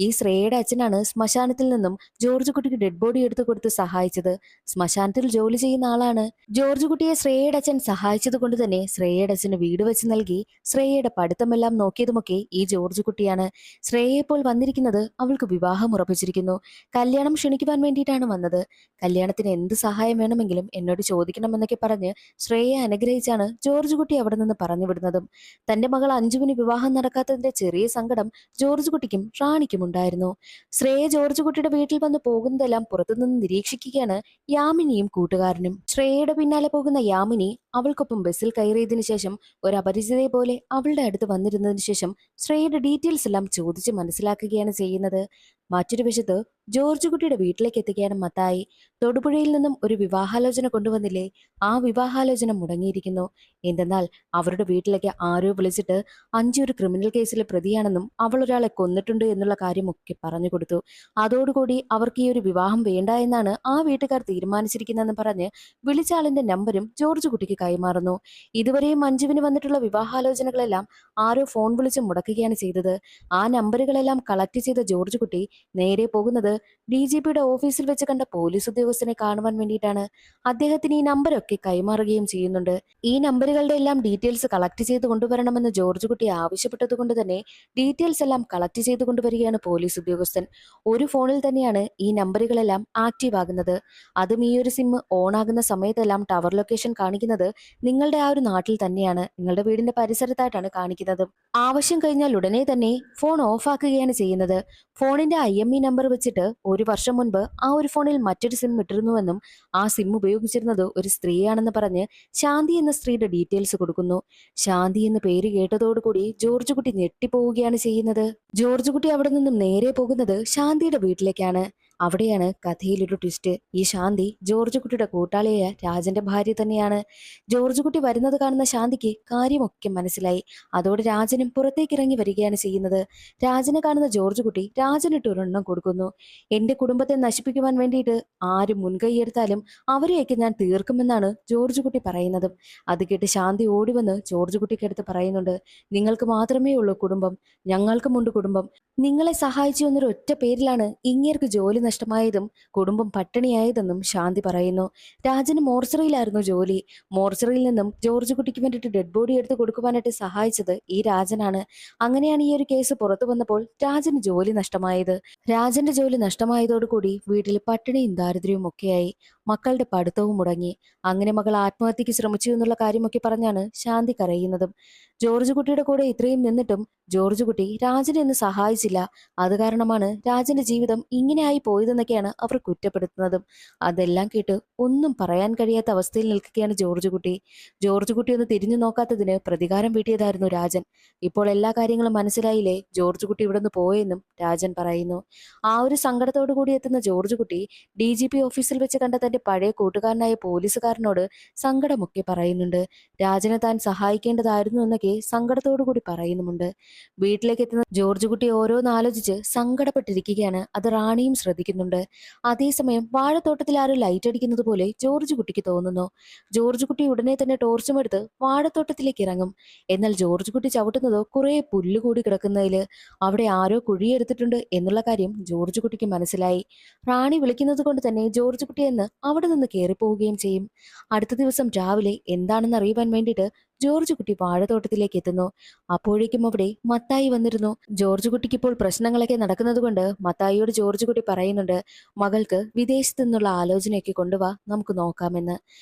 ഈ ശ്രേയയുടെ അച്ഛനാണ് ശ്മശാനത്തിൽ നിന്നും ജോർജ് കുട്ടിക്ക് ഡെഡ് ബോഡി എടുത്തു കൊടുത്ത് സഹായിച്ചത്. ശ്മശാനത്തിൽ ജോലി ചെയ്യുന്ന ആളാണ്. ജോർജ് കുട്ടിയെ ശ്രേയയുടെ അച്ഛൻ സഹായിച്ചത് കൊണ്ട് തന്നെ ശ്രേയയുടെ അച്ഛന് വീട് വെച്ച് നൽകി ശ്രേയയുടെ പഠിത്തമെല്ലാം നോക്കിയതുമൊക്കെ ഈ ജോർജ് കുട്ടിയാണ്. ശ്രേയ ഇപ്പോൾ വന്നിരിക്കുന്നത് അവൾക്ക് വിവാഹം ഉറപ്പിച്ചിരിക്കുന്നു. കല്യാണം ക്ഷണിക്കുവാൻ വേണ്ടിയിട്ടാണ് വന്നത്. കല്യാണത്തിന് എന്ത് സഹായം വേണമെങ്കിലും എന്നോട് ചോദിക്കണമെന്നൊക്കെ പറഞ്ഞ് ശ്രേയയെ അനുഗ്രഹിച്ചാണ് ജോർജ് കുട്ടി അവിടെ നിന്ന് പറഞ്ഞു വിടുന്നതും. തന്റെ മകൾ അഞ്ജുവിന് വിവാഹം നടക്കാത്തതിന്റെ ചെറിയ സങ്കടം ജോർജ് കുട്ടിക്കും റാണിക്കും ഉണ്ടായിരുന്നു. ശ്രേയ ജോർജ് കുട്ടിയുടെ വീട്ടിൽ വന്ന് പോകുന്നതെല്ലാം പുറത്തുനിന്ന് നിരീക്ഷിക്കുകയാണ് യാമിനിയും കൂട്ടുകാരനും. ശ്രേയയുടെ പിന്നാലെ പോകുന്ന യാമിനി അവൾക്കൊപ്പം ബസ്സിൽ കയറിയതിനു ശേഷം ഒരു അപരിചിതയെ പോലെ അവളുടെ അടുത്ത് വന്നിരുന്നതിനു ശേഷം ശ്രേയയുടെ ഡീറ്റെയിൽസ് എല്ലാം ചോദിച്ച് മനസ്സിലാക്കുകയാണ് ചെയ്യുന്നത്. മറ്റൊരു വശത്ത് ജോർജ് കുട്ടിയുടെ വീട്ടിലേക്ക് എത്തുകയാണ് മത്തായി. തൊടുപുഴയിൽ നിന്നും ഒരു വിവാഹാലോചന കൊണ്ടുവന്നില്ലേ, ആ വിവാഹാലോചന മുടങ്ങിയിരിക്കുന്നു. എന്തെന്നാൽ അവരുടെ വീട്ടിലേക്ക് ആരോ വിളിച്ചിട്ട് അഞ്ചു ഒരു ക്രിമിനൽ കേസിലെ പ്രതിയാണെന്നും അവൾ ഒരാളെ കൊന്നിട്ടുണ്ട് എന്നുള്ള കാര്യമൊക്കെ പറഞ്ഞു കൊടുത്തു. അതോടുകൂടി അവർക്ക് ഈ ഒരു വിവാഹം വേണ്ട എന്നാണ് ആ വീട്ടുകാർ തീരുമാനിച്ചിരിക്കുന്നതെന്ന് പറഞ്ഞ് വിളിച്ച ആളിന്റെ നമ്പരും ജോർജ് കുട്ടിക്ക് കൈമാറുന്നു. ഇതുവരെയും മഞ്ജുവിന് വന്നിട്ടുള്ള വിവാഹാലോചനകളെല്ലാം ആരോ ഫോൺ വിളിച്ച് മുടക്കുകയാണ് ചെയ്തത്. ആ നമ്പറുകളെല്ലാം കളക്ട് ചെയ്ത ജോർജ് കുട്ടി നേരെ പോകുന്നത് DGPയുടെ ഓഫീസിൽ വെച്ച് കണ്ട പോലീസ് ഉദ്യോഗസ്ഥനെ കാണുവാൻ വേണ്ടിയിട്ടാണ്. അദ്ദേഹത്തിന് ഈ നമ്പരൊക്കെ കൈമാറുകയും ചെയ്യുന്നുണ്ട്. ഈ നമ്പറുകളുടെ എല്ലാം ഡീറ്റെയിൽസ് കളക്ട് ചെയ്ത് കൊണ്ടുവരണമെന്ന് ജോർജ് കുട്ടി ആവശ്യപ്പെട്ടത് കൊണ്ട് തന്നെ ഡീറ്റെയിൽസ് എല്ലാം കളക്ട് ചെയ്ത് കൊണ്ടുവരികയാണ് പോലീസ് ഉദ്യോഗസ്ഥൻ. ഒരു ഫോണിൽ തന്നെയാണ് ഈ നമ്പറുകളെല്ലാം ആക്റ്റീവ് ആകുന്നത്. അതും ഈ ഒരു സിം ഓൺ ആകുന്ന സമയത്തെല്ലാം ടവർ ലൊക്കേഷൻ കാണിക്കുന്നത് നിങ്ങളുടെ ആ ഒരു നാട്ടിൽ തന്നെയാണ്, നിങ്ങളുടെ വീടിന്റെ പരിസരത്തായിട്ടാണ് കാണിക്കുന്നത്. ആവശ്യം കഴിഞ്ഞാൽ ഉടനെ തന്നെ ഫോൺ ഓഫ് ആക്കുകയാണ് ചെയ്യുന്നത്. ഫോണിന്റെ IME നമ്പർ വെച്ചിട്ട് ഒരു വർഷം മുൻപ് ആ ഒരു ഫോണിൽ മറ്റൊരു സിം ഇട്ടിരുന്നുവെന്നും ആ സിം ഉപയോഗിച്ചിരുന്നത് ഒരു സ്ത്രീയാണെന്ന് പറഞ്ഞ് ശാന്തി എന്ന സ്ത്രീയുടെ ഡീറ്റെയിൽസ് കൊടുക്കുന്നു. ശാന്തി എന്ന പേര് കേട്ടതോടുകൂടി ജോർജ് കുട്ടി ഞെട്ടിപ്പോവുകയാണ് ചെയ്യുന്നത്. ജോർജ് കുട്ടി അവിടെ നിന്നും നേരെ പോകുന്നത് ശാന്തിയുടെ വീട്ടിലേക്കാണ്. അവിടെയാണ് കഥയിലൊരു ട്വിസ്റ്റ്. ഈ ശാന്തി ജോർജ് കുട്ടിയുടെ കൂട്ടാളിയായ രാജന്റെ ഭാര്യ തന്നെയാണ്. ജോർജ് കുട്ടി വരുന്നത് കാണുന്ന ശാന്തിക്ക് കാര്യമൊക്കെ മനസ്സിലായി. അതോടെ രാജനും പുറത്തേക്ക് ഇറങ്ങി വരികയാണ് ചെയ്യുന്നത്. രാജനെ കാണുന്ന ജോർജ് കുട്ടി രാജനിട്ട് ഒരെണ്ണം കൊടുക്കുന്നു. എന്റെ കുടുംബത്തെ നശിപ്പിക്കുവാൻ വേണ്ടിയിട്ട് ആര് മുൻകൈയെടുത്താലും അവരെയൊക്കെ ഞാൻ തീർക്കുമെന്നാണ് ജോർജ് കുട്ടി പറയുന്നത്. അത് കേട്ട് ശാന്തി ഓടി വന്ന് ജോർജ് കുട്ടിക്കടുത്ത് പറയുന്നുണ്ട്, നിങ്ങൾക്ക് മാത്രമേ ഉള്ളൂ കുടുംബം, ഞങ്ങൾക്കുമുണ്ട് കുടുംബം. നിങ്ങളെ സഹായിച്ചു എന്നൊരു ഒറ്റ പേരിലാണ് ഇങ്ങേർക്ക് ജോലി നഷ്ടമായതും കുടുംബം പട്ടിണിയായതെന്നും ശാന്തി പറയുന്നു. രാജന് മോർച്ചറിയിലായിരുന്നു ജോലി. മോർച്ചറിയിൽ നിന്നും ജോർജ് കുട്ടിക്ക് വേണ്ടിയിട്ട് ഡെഡ് ബോഡി എടുത്ത് കൊടുക്കുവാനായിട്ട് സഹായിച്ചത് ഈ രാജനാണ്. അങ്ങനെയാണ് ഈ ഒരു കേസ് പുറത്തു വന്നപ്പോൾ രാജന് ജോലി നഷ്ടമായത്. രാജന്റെ ജോലി നഷ്ടമായതോടുകൂടി വീട്ടിൽ പട്ടിണിയും ദാരിദ്ര്യവും ഒക്കെയായി. മക്കളുടെ പഠിത്തവും മുടങ്ങി. അങ്ങനെ മകൾ ആത്മഹത്യക്ക് ശ്രമിച്ചു എന്നുള്ള കാര്യമൊക്കെ പറഞ്ഞാണ് ശാന്തി കരയുന്നതും. ജോർജ് കുട്ടിയുടെ കൂടെ ഇത്രയും നിന്നിട്ടും ജോർജ് കുട്ടി രാജനെ ഒന്ന് സഹായിച്ചില്ല. അത് കാരണമാണ് രാജന്റെ ജീവിതം ഇങ്ങനെയായി പോയതെന്നൊക്കെയാണ് അവർ കുറ്റപ്പെടുത്തുന്നതും. അതെല്ലാം കേട്ട് ഒന്നും പറയാൻ കഴിയാത്ത അവസ്ഥയിൽ നിൽക്കുകയാണ് ജോർജ് കുട്ടി. ജോർജ് കുട്ടി ഒന്ന് തിരിഞ്ഞു നോക്കാത്തതിന് പ്രതികാരം വീട്ടിയതായിരുന്നു രാജൻ. ഇപ്പോൾ എല്ലാ കാര്യങ്ങളും മനസ്സിലായില്ലേ ജോർജ് കുട്ടി ഇവിടെ നിന്ന് പോയെന്നും രാജൻ പറയുന്നു. ആ ഒരു സങ്കടത്തോടു കൂടി എത്തുന്ന ജോർജ് കുട്ടി DGP ഓഫീസിൽ വെച്ച് കണ്ട തന്റെ പഴയ കൂട്ടുകാരനായ പോലീസുകാരനോട് സങ്കടമൊക്കെ പറയുന്നുണ്ട്. രാജനെ താൻ സഹായിക്കേണ്ടതായിരുന്നു എന്നൊക്കെ സങ്കടത്തോടു കൂടി പറയുന്നുമുണ്ട്. വീട്ടിലേക്ക് എത്തുന്ന ജോർജ് കുട്ടി ഓരോന്നാലോചിച്ച് സങ്കടപ്പെട്ടിരിക്കുകയാണ്. അത് റാണിയും ശ്രദ്ധിക്കുന്നുണ്ട്. അതേസമയം വാഴത്തോട്ടത്തിൽ ആരും ലൈറ്റ് അടിക്കുന്നത് പോലെ ജോർജ് കുട്ടിക്ക് തോന്നുന്നു. ജോർജ് കുട്ടി ഉടനെ തന്നെ ടോർച്ചും എടുത്ത് വാഴത്തോട്ടത്തിലേക്ക് ഇറങ്ങും. എന്നാൽ ജോർജ് കുട്ടി ചവിട്ടുന്നത് കുറെ പുല്ല് കൂടി കിടക്കുന്നതില്. അവിടെ ആരോ കുഴിയെടുത്തിട്ടുണ്ട് എന്നുള്ള കാര്യം ജോർജ് കുട്ടിക്ക് മനസ്സിലായി. റാണി വിളിക്കുന്നത് കൊണ്ട് തന്നെ ജോർജ് കുട്ടി എന്ന് അവിടെ നിന്ന് കയറിപ്പോവുകയും ചെയ്യും. അടുത്ത ദിവസം രാവിലെ എന്താണെന്ന് അറിയുവാൻ വേണ്ടിയിട്ട് ജോർജ് കുട്ടി വാഴത്തോട്ടത്തിലേക്ക് എത്തുന്നു. അപ്പോഴേക്കും അവിടെ മത്തായി വന്നിരുന്നു. ജോർജ് കുട്ടിക്ക് ഇപ്പോൾ പ്രശ്നങ്ങളൊക്കെ നടക്കുന്നത് കൊണ്ട് മത്തായിയോട് ജോർജ് കുട്ടി പറയുന്നുണ്ട്, മകൾക്ക് വിദേശത്തു നിന്നുള്ള ആലോചനയൊക്കെ കൊണ്ടുവാ, നമുക്ക് നോക്കാമെന്ന്.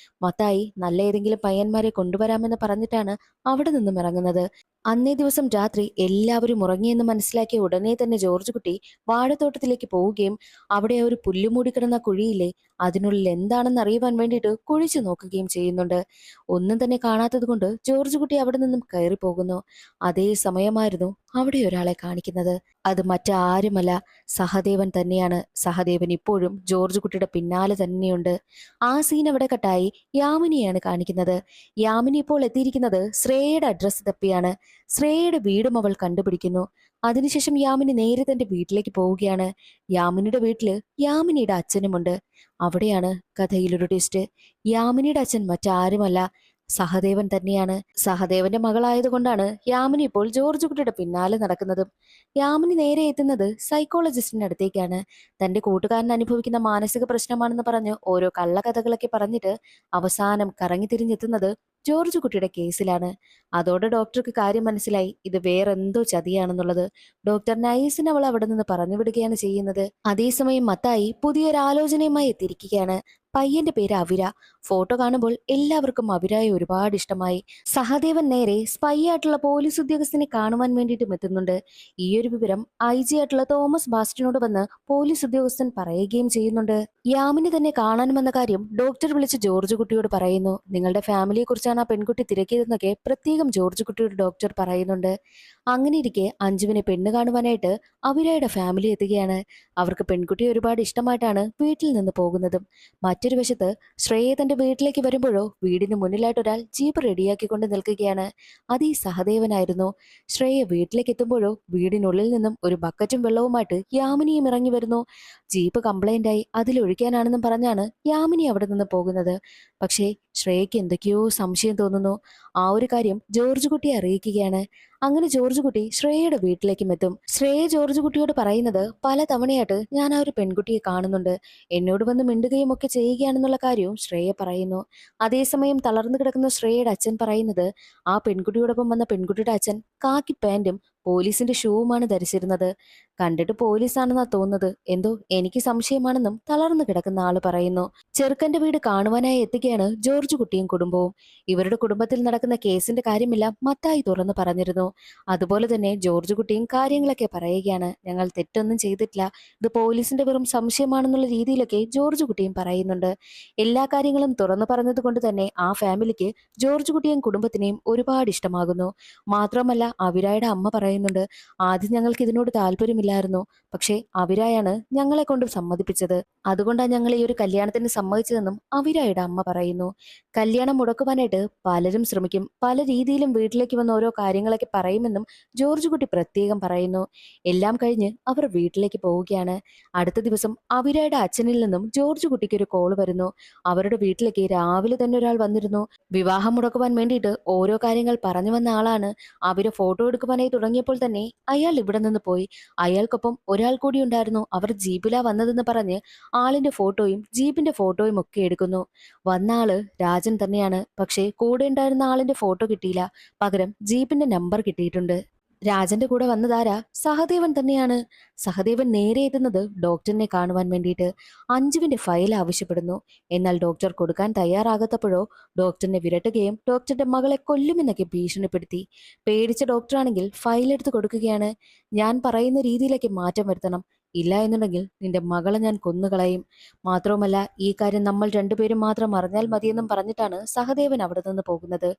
മത്തായി നല്ല ഏതെങ്കിലും പയ്യന്മാരെ കൊണ്ടുവരാമെന്ന് പറഞ്ഞിട്ടാണ് അവിടെ നിന്നും ഇറങ്ങുന്നത്. അന്നേ ദിവസം രാത്രി എല്ലാവരും ഉറങ്ങിയെന്ന് മനസ്സിലാക്കിയ ഉടനെ തന്നെ ജോർജ് കുട്ടി വാഴത്തോട്ടത്തിലേക്ക് പോവുകയും അവിടെ ഒരു പുല്ലുമൂടി കിടന്ന കുഴിയില്ലേ, അതിനുള്ളിൽ എന്താണെന്ന് അറിയുവാൻ വേണ്ടിയിട്ട് കുഴിച്ചു നോക്കുകയും ചെയ്യുന്നുണ്ട്. ഒന്നും തന്നെ കാണാത്തത് കൊണ്ട് ജോർജ് കുട്ടി അവിടെ നിന്നും കയറി പോകുന്നു. അതേ സമയമായിരുന്നു അവിടെ ഒരാളെ കാണിക്കുന്നത്. അത് മറ്റാരുമല്ല, സഹദേവൻ തന്നെയാണ്. സഹദേവൻ ഇപ്പോഴും ജോർജ് കുട്ടിയുടെ പിന്നാലെ തന്നെയുണ്ട്. ആ സീൻ അവിടെ കട്ടായി യാമിനിയാണ് കാണിക്കുന്നത്. യാമിനി ഇപ്പോൾ എത്തിയിരിക്കുന്നത് ശ്രേയയുടെ അഡ്രസ്സ് തപ്പിയാണ്. ശ്രേയയുടെ വീടും അവൾ കണ്ടുപിടിക്കുന്നു. അതിനുശേഷം യാമിനി നേരെ തന്റെ വീട്ടിലേക്ക് പോവുകയാണ്. യാമിനിയുടെ വീട്ടില് യാമിനിയുടെ അച്ഛനുമുണ്ട്. അവിടെയാണ് കഥയിലൊരു ട്വിസ്റ്റ്. യാമിനിയുടെ അച്ഛൻ മറ്റാരുമല്ല, സഹദേവൻ തന്നെയാണ്. സഹദേവന്റെ മകളായതുകൊണ്ടാണ് യാമിനി ഇപ്പോൾ ജോർജ് കുട്ടിയുടെ പിന്നാലെ നടക്കുന്നതും. യാമിനി നേരെ എത്തുന്നത് സൈക്കോളജിസ്റ്റിന്റെ അടുത്തേക്കാണ്. തന്റെ കൂട്ടുകാരൻ അനുഭവിക്കുന്ന മാനസിക പ്രശ്നമാണെന്ന് പറഞ്ഞ് ഓരോ കള്ളക്കഥകളൊക്കെ പറഞ്ഞിട്ട് അവസാനം കറങ്ങി തിരിഞ്ഞെത്തുന്നത് ജോർജ് കുട്ടിയുടെ കേസിലാണ്. അതോടെ ഡോക്ടർക്ക് കാര്യം മനസ്സിലായി, ഇത് വേറെന്തോ ചതിയാണെന്നുള്ളത്. ഡോക്ടർ നൈസിന് അവൾ അവിടെ നിന്ന് പറഞ്ഞു വിടുകയാണ് ചെയ്യുന്നത്. അതേസമയം മത്തായി പുതിയൊരു ആലോചനയുമായി എത്തിയിരിക്കുകയാണ്. പയ്യന്റെ പേര് അവിര. ഫോട്ടോ കാണുമ്പോൾ എല്ലാവർക്കും അവിരായെ ഒരുപാട് ഇഷ്ടമായി. സഹദേവൻ നേരെ സ്പൈ ആയിട്ടുള്ള പോലീസ് ഉദ്യോഗസ്ഥനെ കാണുവാൻ വേണ്ടിയിട്ടും എത്തുന്നുണ്ട്. ഈ ഒരു വിവരം IG ആയിട്ടുള്ള തോമസ് ബാസ്റ്റിനോട് വന്ന് പോലീസ് ഉദ്യോഗസ്ഥൻ പറയുകയും ചെയ്യുന്നുണ്ട്. യാമിനി തന്നെ കാണാൻ വന്ന കാര്യം ഡോക്ടർ വിളിച്ച് ജോർജ് കുട്ടിയോട് പറയുന്നു. നിങ്ങളുടെ ഫാമിലിയെ കുറിച്ചാണ് ആ പെൺകുട്ടി തിരക്കിയതെന്നൊക്കെ പ്രത്യേകം ജോർജ് കുട്ടിയോട് ഡോക്ടർ പറയുന്നുണ്ട്. അങ്ങനെ ഇരിക്കെ അഞ്ജുവിനെ പെണ്ണ് കാണുവാനായിട്ട് അവിരയുടെ ഫാമിലി എത്തുകയാണ്. അവർക്ക് പെൺകുട്ടിയെ ഒരുപാട് ഇഷ്ടമായിട്ടാണ് വീട്ടിൽ നിന്ന് പോകുന്നതും. മറ്റൊരു വശത്ത് ശ്രേയ തന്റെ വീട്ടിലേക്ക് വരുമ്പോഴോ വീടിന് മുന്നിലായിട്ട് ഒരാൾ ജീപ്പ് റെഡിയാക്കിക്കൊണ്ട് നിൽക്കുകയാണ്. അത് ഈ സഹദേവനായിരുന്നു. ശ്രേയ വീട്ടിലേക്ക് എത്തുമ്പോഴോ വീടിനുള്ളിൽ നിന്നും ഒരു ബക്കറ്റും വെള്ളവുമായിട്ട് യാമിനിയും ഇറങ്ങി വരുന്നു. ജീപ്പ് കംപ്ലൈന്റ് ആയി അതിലൊഴിക്കാനാണെന്നും പറഞ്ഞാണ് യാമിനി അവിടെ നിന്ന് പോകുന്നത്. പക്ഷേ ശ്രേയയ്ക്ക് എന്തൊക്കെയോ സംശയം തോന്നുന്നു. ആ ഒരു കാര്യം ജോർജ് കുട്ടിയെ അറിയിക്കുകയാണ്. അങ്ങനെ ജോർജ് കുട്ടി ശ്രേയയുടെ വീട്ടിലേക്കും എത്തും. ശ്രേയ ജോർജ് കുട്ടിയോട് പറയുന്നത്, പല തവണയായിട്ട് ഞാൻ ആ ഒരു പെൺകുട്ടിയെ കാണുന്നുണ്ട്, എന്നോട് വന്ന് മിണ്ടുകയും ഒക്കെ ചെയ്യുകയാണെന്നുള്ള കാര്യവും ശ്രേയ പറയുന്നു. അതേസമയം തളർന്നു കിടക്കുന്ന ശ്രേയയുടെ അച്ഛൻ പറയുന്നത്, ആ പെൺകുട്ടിയോടൊപ്പം വന്ന പെൺകുട്ടിയുടെ അച്ഛൻ കാക്കി പാന്റും പോലീസിന്റെ ഷൂവുമാണ് ധരിച്ചിരുന്നത്. കണ്ടിട്ട് പോലീസാണെന്നാ തോന്നുന്നത്, എന്തോ എനിക്ക് സംശയമാണെന്നും തളർന്നു കിടക്കുന്ന ആള് പറയുന്നു. ചെറുക്കന്റെ വീട് കാണുവാനായി എത്തുകയാണ് ജോർജ് കുട്ടിയും കുടുംബവും. ഇവരുടെ കുടുംബത്തിൽ നടക്കുന്ന കേസിന്റെ കാര്യമെല്ലാം മത്തായി തുറന്നു പറഞ്ഞിരുന്നു. അതുപോലെ തന്നെ ജോർജ് കുട്ടിയും കാര്യങ്ങളൊക്കെ പറയുകയാണ്. ഞങ്ങൾ തെറ്റൊന്നും ചെയ്തിട്ടില്ല, ഇത് പോലീസിന്റെ വെറും സംശയമാണെന്നുള്ള രീതിയിലൊക്കെ ജോർജ് കുട്ടിയും പറയുന്നുണ്ട്. എല്ലാ കാര്യങ്ങളും തുറന്നു പറഞ്ഞത് കൊണ്ട് തന്നെ ആ ഫാമിലിക്ക് ജോർജ് കുട്ടിയും കുടുംബത്തിനെയും ഒരുപാട് ഇഷ്ടമാകുന്നു. മാത്രമല്ല അവിരായുടെ അമ്മ പറയുന്നുണ്ട്, ആദ്യം ഞങ്ങൾക്ക് ഇതിനോട് താല്പര്യമില്ലായിരുന്നു, പക്ഷേ അവിരായാണ് ഞങ്ങളെ കൊണ്ട് സമ്മതിപ്പിച്ചത്, അതുകൊണ്ടാണ് ഞങ്ങൾ ഈ ഒരു കല്യാണത്തിന് സമ്മതിച്ചതെന്നും അവിരായുടെ അമ്മ പറയുന്നു. കല്യാണം മുടക്കുവാനായിട്ട് പലരും ശ്രമിക്കും, പല രീതിയിലും വീട്ടിലേക്ക് വന്ന് ഓരോ കാര്യങ്ങളൊക്കെ പറയുമെന്നും ജോർജ് കുട്ടി പ്രത്യേകം പറയുന്നു. എല്ലാം കഴിഞ്ഞ് അവർ വീട്ടിലേക്ക് പോവുകയാണ്. അടുത്ത ദിവസം അവിരായുടെ അച്ഛനിൽ നിന്നും ജോർജ് കുട്ടിക്ക് ഒരു കോള് വരുന്നു. അവരുടെ വീട്ടിലേക്ക് രാവിലെ തന്നെ ഒരാൾ വന്നിരുന്നു. വിവാഹം മുടക്കുവാൻ വേണ്ടിയിട്ട് ഓരോ കാര്യങ്ങൾ പറഞ്ഞു വന്ന ആളാണ്. അവര് ഫോട്ടോ എടുക്കുവാനായി തുടങ്ങിയപ്പോൾ തന്നെ അയാൾ ഇവിടെ നിന്ന് പോയി. അയാൾക്കൊപ്പം ഒരാൾ കൂടി ഉണ്ടായിരുന്നു. അവർ ജീപ്പിലാ വന്നതെന്ന് പറഞ്ഞ് ആളിന്റെ ഫോട്ടോയും ജീപ്പിന്റെ ഫോട്ടോയും ഒക്കെ എടുക്കുന്നു. വന്ന ആള് രാജൻ തന്നെയാണ്. പക്ഷേ കൂടെ ഉണ്ടായിരുന്ന ആളിന്റെ ഫോട്ടോ കിട്ടിയില്ല, പകരം ജീപ്പിന്റെ നമ്പർ കിട്ടിയിട്ടുണ്ട്. രാജന്റെ കൂടെ വന്നതാരാ? സഹദേവൻ തന്നെയാണ്. സഹദേവൻ നേരെ എത്തുന്നത് ഡോക്ടറിനെ കാണുവാൻ വേണ്ടിയിട്ട്. അഞ്ജുവിന്റെ ഫയൽ ആവശ്യപ്പെടുന്നു. എന്നാൽ ഡോക്ടർ കൊടുക്കാൻ തയ്യാറാകാത്തപ്പോഴോ ഡോക്ടറിനെ വിരട്ടുകയും ഡോക്ടറുടെ മകളെ കൊല്ലുമെന്നൊക്കെ ഭീഷണിപ്പെടുത്തി. പേടിച്ച ഡോക്ടറാണെങ്കിൽ ഫയൽ എടുത്ത് കൊടുക്കുകയാണ്. ഞാൻ പറയുന്ന രീതിയിലേക്ക് മാറ്റം വരുത്തണം, ഇല്ല എന്നുണ്ടെങ്കിൽ നിന്റെ മകളെ ഞാൻ കൊന്നുകളയും. മാത്രവുമല്ല ഈ കാര്യം നമ്മൾ രണ്ടുപേരും മാത്രം അറിഞ്ഞാൽ മതിയെന്നും പറഞ്ഞിട്ടാണ് സഹദേവൻ അവിടെ നിന്ന് പോകുന്നത്.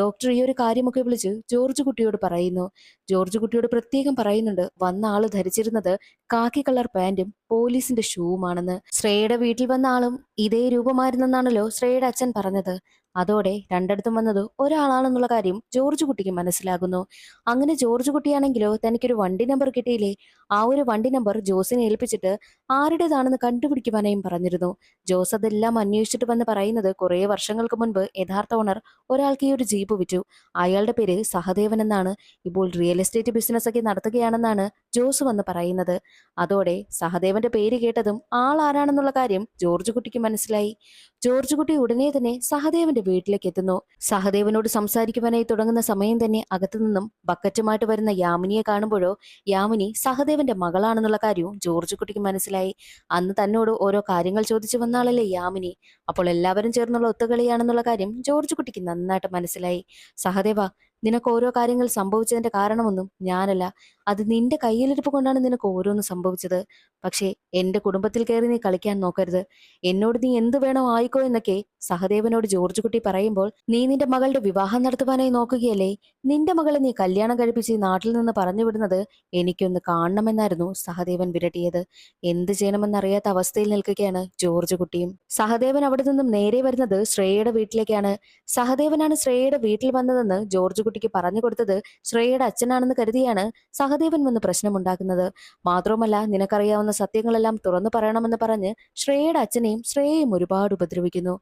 ഡോക്ടർ ഈ ഒരു കാര്യമൊക്കെ വിളിച്ച് ജോർജ് കുട്ടിയോട് പറയുന്നു. ജോർജ് കുട്ടിയോട് പ്രത്യേകം പറയുന്നുണ്ട്, വന്ന ആള് ധരിച്ചിരുന്നത് കാക്കി കളർ പാന്റും പോലീസിന്റെ ഷൂവുമാണെന്ന്. ശ്രേയയുടെ വീട്ടിൽ വന്ന ആളും ഇതേ രൂപമായിരുന്നെന്നാണല്ലോ ശ്രേയയുടെ അച്ഛൻ പറഞ്ഞത്. അതോടെ രണ്ടിടത്തും വന്നത് ഒരാളാണെന്നുള്ള കാര്യം ജോർജ് കുട്ടിക്ക് മനസ്സിലാകുന്നു. അങ്ങനെ ജോർജ് കുട്ടിയാണെങ്കിലോ തനിക്കൊരു വണ്ടി നമ്പർ കിട്ടിയില്ലേ, ആ ഒരു വണ്ടി നമ്പർ ജോസിനെ ഏൽപ്പിച്ചിട്ട് ആരുടേതാണെന്ന് കണ്ടുപിടിക്കുവാനായും പറഞ്ഞിരുന്നു. ജോസ് അതെല്ലാം അന്വേഷിച്ചിട്ട് വന്ന് പറയുന്നത്, കുറെ വർഷങ്ങൾക്ക് മുൻപ് യഥാർത്ഥ ഓണർ ഒരാൾക്ക് ഈ ഒരു ജീപ്പ് വിറ്റു. അയാളുടെ പേര് സഹദേവൻ എന്നാണ്. ഇപ്പോൾ റിയൽ എസ്റ്റേറ്റ് ബിസിനസ് ഒക്കെ നടത്തുകയാണെന്നാണ് ജോസ് വന്ന് പറയുന്നത്. അതോടെ സഹദേവന്റെ പേര് കേട്ടതും ആൾ ആരാണെന്നുള്ള കാര്യം ജോർജ് കുട്ടിക്ക് മനസ്സിലായി. ജോർജ് കുട്ടി ഉടനെ തന്നെ സഹദേവന്റെ വീട്ടിലേക്ക് എത്തുന്നു. സഹദേവനോട് സംസാരിക്കുവാനായി തുടങ്ങുന്ന സമയം തന്നെ അകത്തു നിന്നും ബക്കറ്റുമായിട്ട് വരുന്ന യാമിനിയെ കാണുമ്പോഴോ യാമിനി സഹദേവന്റെ മകളാണെന്നുള്ള കാര്യവും ജോർജ് കുട്ടിക്ക് മനസ്സിലായി. അന്ന് തന്നോട് ഓരോ കാര്യങ്ങൾ ചോദിച്ചു വന്ന ആളല്ലേ യാമിനി. അപ്പോൾ എല്ലാവരും ചേർന്നുള്ള ഒത്തുകളിയാണെന്നുള്ള കാര്യം ജോർജ് കുട്ടിക്ക് നന്നായിട്ട് മനസ്സിലായി. സഹദേവ, നിനക്ക് ഓരോ കാര്യങ്ങൾ സംഭവിച്ചതിന്റെ കാരണമൊന്നും ഞാനല്ല, അത് നിന്റെ കയ്യിലിരിപ്പ് കൊണ്ടാണ് നിനക്ക് ഓരോന്ന് സംഭവിച്ചത്. പക്ഷേ എന്റെ കുടുംബത്തിൽ കയറി നീ കളിക്കാൻ നോക്കരുത്. എന്നോട് നീ എന്ത് വേണോ ആയിക്കോ എന്നൊക്കെ സഹദേവനോട് ജോർജ് കുട്ടി പറയുമ്പോൾ, നീ നിന്റെ മകളുടെ വിവാഹം നടത്തുവാനായി നോക്കുകയല്ലേ, നിന്റെ മകളെ നീ കല്യാണം കഴിപ്പിച്ച് ഈ നാട്ടിൽ നിന്ന് പറഞ്ഞു വിടുന്നത് എനിക്കൊന്ന് കാണണമെന്നായിരുന്നു സഹദേവൻ വിരട്ടിയത്. എന്ത് ചെയ്യണമെന്നറിയാത്ത അവസ്ഥയിൽ നിൽക്കുകയാണ് ജോർജ് കുട്ടിയും. സഹദേവൻ അവിടെ നിന്നും നേരെ വരുന്നത് ശ്രേയയുടെ വീട്ടിലേക്കാണ്. സഹദേവനാണ് ശ്രേയയുടെ വീട്ടിൽ വന്നതെന്ന് ജോർജ് കുട്ടി കുട്ടിക്ക് പറഞ്ഞു കൊടുത്തത് ശ്രേയയുടെ അച്ഛനാണെന്ന് കരുതിയാണ് സഹദേവൻ വന്ന് പ്രശ്നമുണ്ടാക്കുന്നത്. മാത്രവുമല്ല, നിനക്കറിയാവുന്ന സത്യങ്ങളെല്ലാം തുറന്നു പറയണമെന്ന് പറഞ്ഞ് ശ്രേയയുടെ അച്ഛനെയും ശ്രേയയും ഒരുപാട് ഉപദ്രവിക്കുന്നു.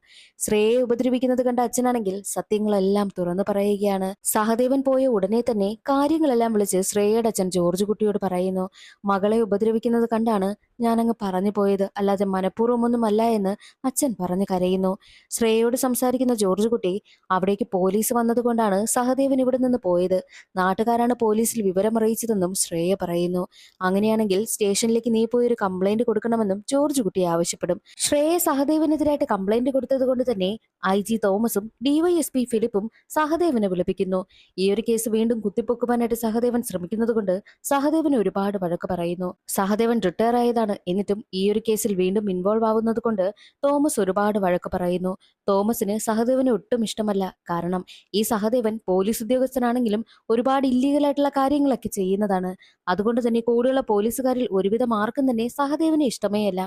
ശ്രേയയെ ഉപദ്രവിക്കുന്നത് കണ്ട അച്ഛനാണെങ്കിൽ സത്യങ്ങളെല്ലാം തുറന്നു പറയുകയാണ്. സഹദേവൻ പോയ ഉടനെ തന്നെ കാര്യങ്ങളെല്ലാം വിളിച്ച് ശ്രേയയുടെ അച്ഛൻ ജോർജ് കുട്ടിയോട് പറയുന്നു, മകളെ ഉപദ്രവിക്കുന്നത് കണ്ടാണ് ഞാനങ്ങ് പറഞ്ഞു പോയത്, അല്ലാതെ മനഃപൂർവ്വമൊന്നുമല്ല എന്ന് അച്ഛൻ പറഞ്ഞു കരയുന്നു. ശ്രേയയോട് സംസാരിക്കുന്ന ജോർജ് കുട്ടി, അവിടേക്ക് പോലീസ് വന്നതുകൊണ്ടാണ് സഹദേവൻ ഇവിടെ നിന്ന് പോയത്, നാട്ടുകാരാണ് പോലീസിൽ വിവരം അറിയിച്ചതെന്നും ശ്രേയ പറയുന്നു. അങ്ങനെയാണെങ്കിൽ സ്റ്റേഷനിലേക്ക് നീ പോയി ഒരു കംപ്ലൈന്റ് കൊടുക്കണമെന്നും ജോർജ് കുട്ടി ആവശ്യപ്പെടും. ശ്രേയ സഹദേവനെതിരായിട്ട് കംപ്ലൈന്റ് കൊടുത്തത് കൊണ്ട് തന്നെ IG തോമസും DYSP ഫിലിപ്പും സഹദേവനെ വിളിപ്പിക്കുന്നു. ഈ ഒരു കേസ് വീണ്ടും കുത്തിപ്പൊക്കുവാനായിട്ട് സഹദേവൻ ശ്രമിക്കുന്നത് കൊണ്ട് സഹദേവന് ഒരുപാട് വഴക്ക് പറയുന്നു. സഹദേവൻ റിട്ടയർ ആയതാണ്, എന്നിട്ടും ഈ ഒരു കേസിൽ വീണ്ടും ഇൻവോൾവ് ആവുന്നത് കൊണ്ട് തോമസ് ഒരുപാട് വഴക്ക് പറയുന്നു. തോമസിന് സഹദേവന് ഒട്ടും ഇഷ്ടമല്ല. കാരണം ഈ സഹദേവൻ പോലീസ് ഉദ്യോഗസ്ഥനാണെങ്കിലും ഒരുപാട് ഇല്ലീഗലായിട്ടുള്ള കാര്യങ്ങളൊക്കെ ചെയ്യുന്നതാണ്. അതുകൊണ്ട് തന്നെ കൂടെയുള്ള പോലീസുകാരിൽ ഒരുവിധം ആർക്കും തന്നെ സഹദേവനെ ഇഷ്ടമേ അല്ല.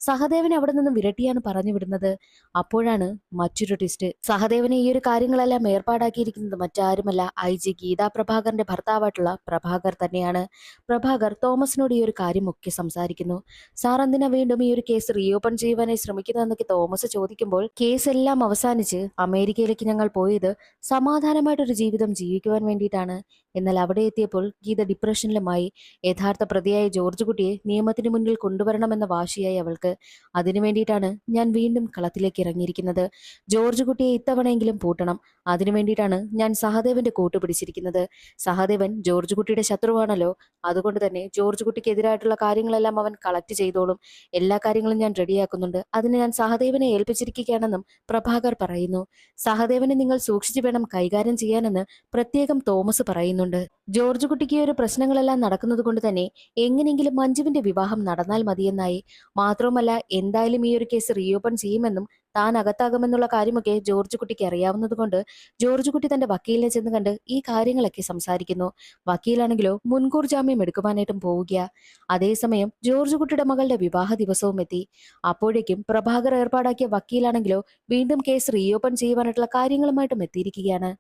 സഹദേവനെ അവിടെ നിന്നും വിരട്ടിയാണ് പറഞ്ഞു വിടുന്നത്. അപ്പോഴാണ് മറ്റൊരു ട്വിസ്റ്റ്. സഹദേവനെ ഈ ഒരു കാര്യങ്ങളെല്ലാം ഏർപ്പാടാക്കിയിരിക്കുന്നത് മറ്റാരുമല്ല, IG ഗീതാ പ്രഭാകറിന്റെ ഭർത്താവായിട്ടുള്ള പ്രഭാകർ തന്നെയാണ്. പ്രഭാകർ തോമസിനോട് ഈ ഒരു കാര്യമൊക്കെ സംസാരിക്കുന്നു. സാർ എന്തിനാ വീണ്ടും ഈ ഒരു കേസ് റീഓപ്പൺ ചെയ്യുവാനായി ശ്രമിക്കുന്നതെന്നൊക്കെ തോമസ് ചോദിക്കുമ്പോൾ, കേസ് എല്ലാം അവസാനിച്ച് അമേരിക്കയിലേക്ക് ഞങ്ങൾ പോയത് സമാധാനമായിട്ടൊരു ജീവിതം ജീവിക്കുവാൻ വേണ്ടിയിട്ടാണ്. എന്നാൽ അവിടെ എത്തിയപ്പോൾ ഗീത ഡിപ്രഷനിലുമായി. യഥാർത്ഥ പ്രതിയായ ജോർജ് കുട്ടിയെ നിയമത്തിന് മുന്നിൽ കൊണ്ടുവരണമെന്ന വാശിയായി അവൾക്ക്. അതിനു വേണ്ടിയിട്ടാണ് ഞാൻ വീണ്ടും കളത്തിലേക്ക് ഇറങ്ങിയിരിക്കുന്നത്. ജോർജ് കുട്ടിയെ ഇത്തവണയെങ്കിലും പൂട്ടണം. അതിനു വേണ്ടിയിട്ടാണ് ഞാൻ സഹദേവന്റെ കൂട്ടുപിടിച്ചിരിക്കുന്നത്. സഹദേവൻ ജോർജ് കുട്ടിയുടെ ശത്രുവാണല്ലോ, അതുകൊണ്ട് തന്നെ ജോർജ് കുട്ടിക്കെതിരായിട്ടുള്ള കാര്യങ്ങളെല്ലാം അവൻ കളക്ട് ചെയ്തോളും. എല്ലാ കാര്യങ്ങളും ഞാൻ റെഡിയാക്കുന്നുണ്ട്. അതിന് ഞാൻ സഹദേവനെ ഏൽപ്പിച്ചിരിക്കുകയാണെന്നും പ്രഭാകർ പറയുന്നു. സഹദേവനെ നിങ്ങൾ സൂക്ഷിച്ചു വേണം കൈകാര്യം ചെയ്യാനെന്ന് പ്രത്യേകം തോമസ് പറയുന്നുണ്ട്. ജോർജ് കുട്ടിക്ക് ഈ ഒരു പ്രശ്നങ്ങളെല്ലാം നടക്കുന്നത് കൊണ്ട് തന്നെ എങ്ങനെയെങ്കിലും മഞ്ജുവിന്റെ വിവാഹം നടന്നാൽ മതിയെന്നായി. മാത്രവുമല്ല, എന്തായാലും ഈ ഒരു കേസ് റീഓപ്പൺ ചെയ്യുമെന്നും താൻ അകത്താകുമെന്നുള്ള കാര്യമൊക്കെ ജോർജ് കുട്ടിക്ക് അറിയാവുന്നത് കൊണ്ട് ജോർജ് കുട്ടി തന്റെ വക്കീലിനെ ചെന്ന് കണ്ട് ഈ കാര്യങ്ങളൊക്കെ സംസാരിക്കുന്നു. വക്കീലാണെങ്കിലോ മുൻകൂർ ജാമ്യം എടുക്കുവാനായിട്ടും പോവുക. അതേസമയം ജോർജ് കുട്ടിയുടെ മകളുടെ വിവാഹ ദിവസവും എത്തി. അപ്പോഴേക്കും പ്രഭാകർ ഏർപ്പാടാക്കിയ വക്കീലാണെങ്കിലോ വീണ്ടും കേസ് റീഓപ്പൺ ചെയ്യുവാനായിട്ടുള്ള കാര്യങ്ങളുമായിട്ടും എത്തിയിരിക്കുകയാണ്.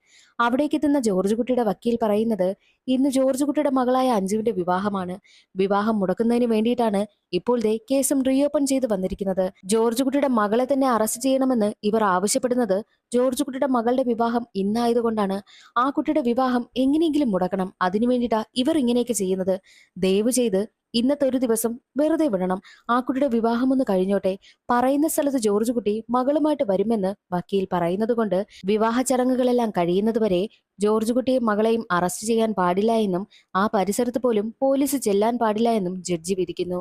അവിടേക്ക് എത്തുന്ന ജോർജ് കുട്ടിയുടെ വക്കീൽ പറയുന്നത്, ഇന്ന് ജോർജ് കുട്ടിയുടെ മകളായ അഞ്ജുവിന്റെ വിവാഹമാണ്. വിവാഹം മുടക്കുന്നതിന് വേണ്ടിയിട്ടാണ് ഇപ്പോൾ ദേ കേസും റീഓപ്പൺ ചെയ്ത് വന്നിരിക്കുന്നത്. ജോർജ് കുട്ടിയുടെ മകളെ തന്നെ അറസ്റ്റ് ചെയ്യണമെന്ന് ഇവർ ആവശ്യപ്പെടുന്നത് ജോർജ് കുട്ടിയുടെ മകളുടെ വിവാഹം ഇന്നായതുകൊണ്ടാണ്. ആ കുട്ടിയുടെ വിവാഹം എങ്ങനെയെങ്കിലും മുടക്കണം. അതിനു വേണ്ടിയിട്ടാ ഇവർ ഇങ്ങനെയൊക്കെ ചെയ്യുന്നത്. ദയവ് ചെയ്ത് ഇന്നത്തെ ഒരു ദിവസം വെറുതെ വിടണം. ആ കുട്ടിയുടെ വിവാഹം ഒന്ന് കഴിഞ്ഞോട്ടെ. പറയുന്ന സ്ഥലത്ത് ജോർജ് കുട്ടി മകളുമായിട്ട് വരുമെന്ന് വക്കീൽ പറയുന്നത് കൊണ്ട് വിവാഹ ചടങ്ങുകളെല്ലാം കഴിയുന്നതുവരെ ജോർജ് കുട്ടിയെ മകളെയും അറസ്റ്റ് ചെയ്യാൻ പാടില്ല എന്നും ആ പരിസരത്ത് പോലും പോലീസ് ചെല്ലാൻ പാടില്ല എന്നും ജഡ്ജി വിധിക്കുന്നു.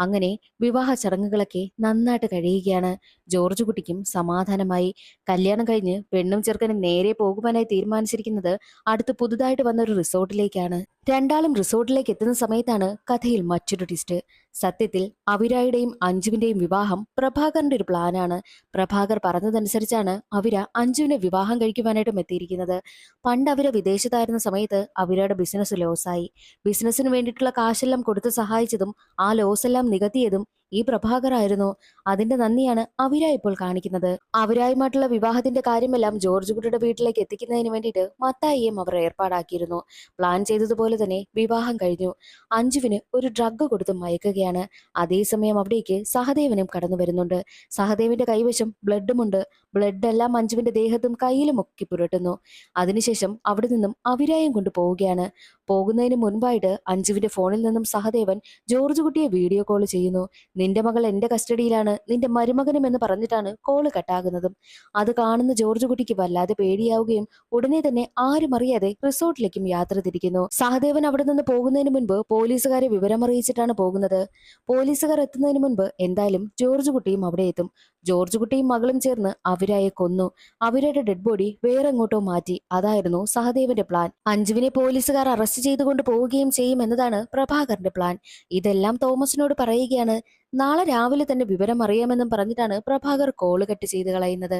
അങ്ങനെ വിവാഹ ചടങ്ങുകളൊക്കെ നന്നായിട്ട് കഴിയുകയാണ്. ജോർജ് കുട്ടിക്കും സമാധാനമായി. കല്യാണം കഴിഞ്ഞ് പെണ്ണും ചെറുക്കനും നേരെ പോകുവാനായി തീരുമാനിച്ചിരിക്കുന്നത് അടുത്ത് പുതുതായിട്ട് വന്ന ഒരു റിസോർട്ടിലേക്കാണ്. രണ്ടാളും റിസോർട്ടിലേക്ക് എത്തുന്ന സമയത്താണ് കഥയിൽ മറ്റൊരു ട്വിസ്റ്റ്. സത്യത്തിൽ അവിരായുടെയും അഞ്ജുവിന്റെയും വിവാഹം പ്രഭാകറിന്റെ ഒരു പ്ലാനാണ്. പ്രഭാകർ പറഞ്ഞതനുസരിച്ചാണ് അവിര അഞ്ജുവിനെ വിവാഹം കഴിക്കുവാനായിട്ടും എത്തിയിരിക്കുന്നത്. പണ്ട് അവിര വിദേശത്തായിരുന്ന സമയത്ത് അവിരയുടെ ബിസിനസ് ലോസായി. ബിസിനസ്സിന് വേണ്ടിയിട്ടുള്ള കാശെല്ലാം കൊടുത്ത് സഹായിച്ചതും ആ ലോസ് എല്ലാം നികത്തിയതും ഈ പ്രഭാകർ ആയിരുന്നു. അതിന്റെ നന്ദിയാണ് അവിര ഇപ്പോൾ കാണിക്കുന്നത്. അവിരായുമായിട്ടുള്ള വിവാഹത്തിന്റെ കാര്യമെല്ലാം ജോർജ് കുട്ടിയുടെ വീട്ടിലേക്ക് എത്തിക്കുന്നതിന് വേണ്ടിയിട്ട് മത്തായിയും അവർ ഏർപ്പാടാക്കിയിരുന്നു. പ്ലാൻ ചെയ്തതുപോലെ തന്നെ വിവാഹം കഴിഞ്ഞു. അഞ്ജുവിന് ഒരു ഡ്രഗ് കൊടുത്ത് മയക്കുകയാണ്. അതേസമയം അവിടേക്ക് സഹദേവനും കടന്നു വരുന്നുണ്ട്. സഹദേവന്റെ കൈവശം ബ്ലഡുമുണ്ട്. ബ്ലഡ് എല്ലാം അഞ്ജുവിന്റെ ദേഹത്തും കയ്യിലും ഒക്കെ പുരട്ടുന്നു. അതിനുശേഷം അവിടെ നിന്നും അവിരായം കൊണ്ട് പോവുകയാണ്. പോകുന്നതിന് മുൻപായിട്ട് അഞ്ജുവിന്റെ ഫോണിൽ നിന്നും സഹദേവൻ ജോർജ് കുട്ടിയെ വീഡിയോ കോൾ ചെയ്യുന്നു. നിന്റെ മകൾ എന്റെ കസ്റ്റഡിയിലാണ്, നിന്റെ മരുമകനും എന്ന് പറഞ്ഞിട്ടാണ് കോള് കട്ടാകുന്നതും. അത് കാണുന്ന ജോർജ് കുട്ടിക്ക് വല്ലാതെ പേടിയാവുകയും ഉടനെ തന്നെ ആരും അറിയാതെ റിസോർട്ടിലേക്കും യാത്ര തിരിക്കുന്നു. സഹദേവൻ അവിടെ നിന്ന് പോകുന്നതിന് മുൻപ് പോലീസുകാരെ വിവരമറിയിച്ചിട്ടാണ് പോകുന്നത്. പോലീസുകാർ എത്തുന്നതിന് മുൻപ് എന്തായാലും ജോർജ് കുട്ടിയും അവിടെ എത്തും. ജോർജ് കുട്ടിയും മകളും ചേർന്ന് അവിരായെ കൊന്നു. അവിരയുടെ ഡെഡ് ബോഡി വേറെ എങ്ങോട്ടോ മാറ്റി. അതായിരുന്നു സഹദേവന്റെ പ്ലാൻ. അഞ്ജുവിനെ പോലീസുകാർ അറസ്റ്റ് ചെയ്തുകൊണ്ട് പോവുകയും ചെയ്യും എന്നതാണ് പ്രഭാകറിന്റെ പ്ലാൻ. ഇതെല്ലാം തോമസിനോട് പറയുകയാണ്. നാളെ രാവിലെ തന്നെ വിവരം അറിയാമെന്നും പറഞ്ഞിട്ടാണ് പ്രഭാകർ കോള് കട്ട് ചെയ്ത് കളയുന്നത്.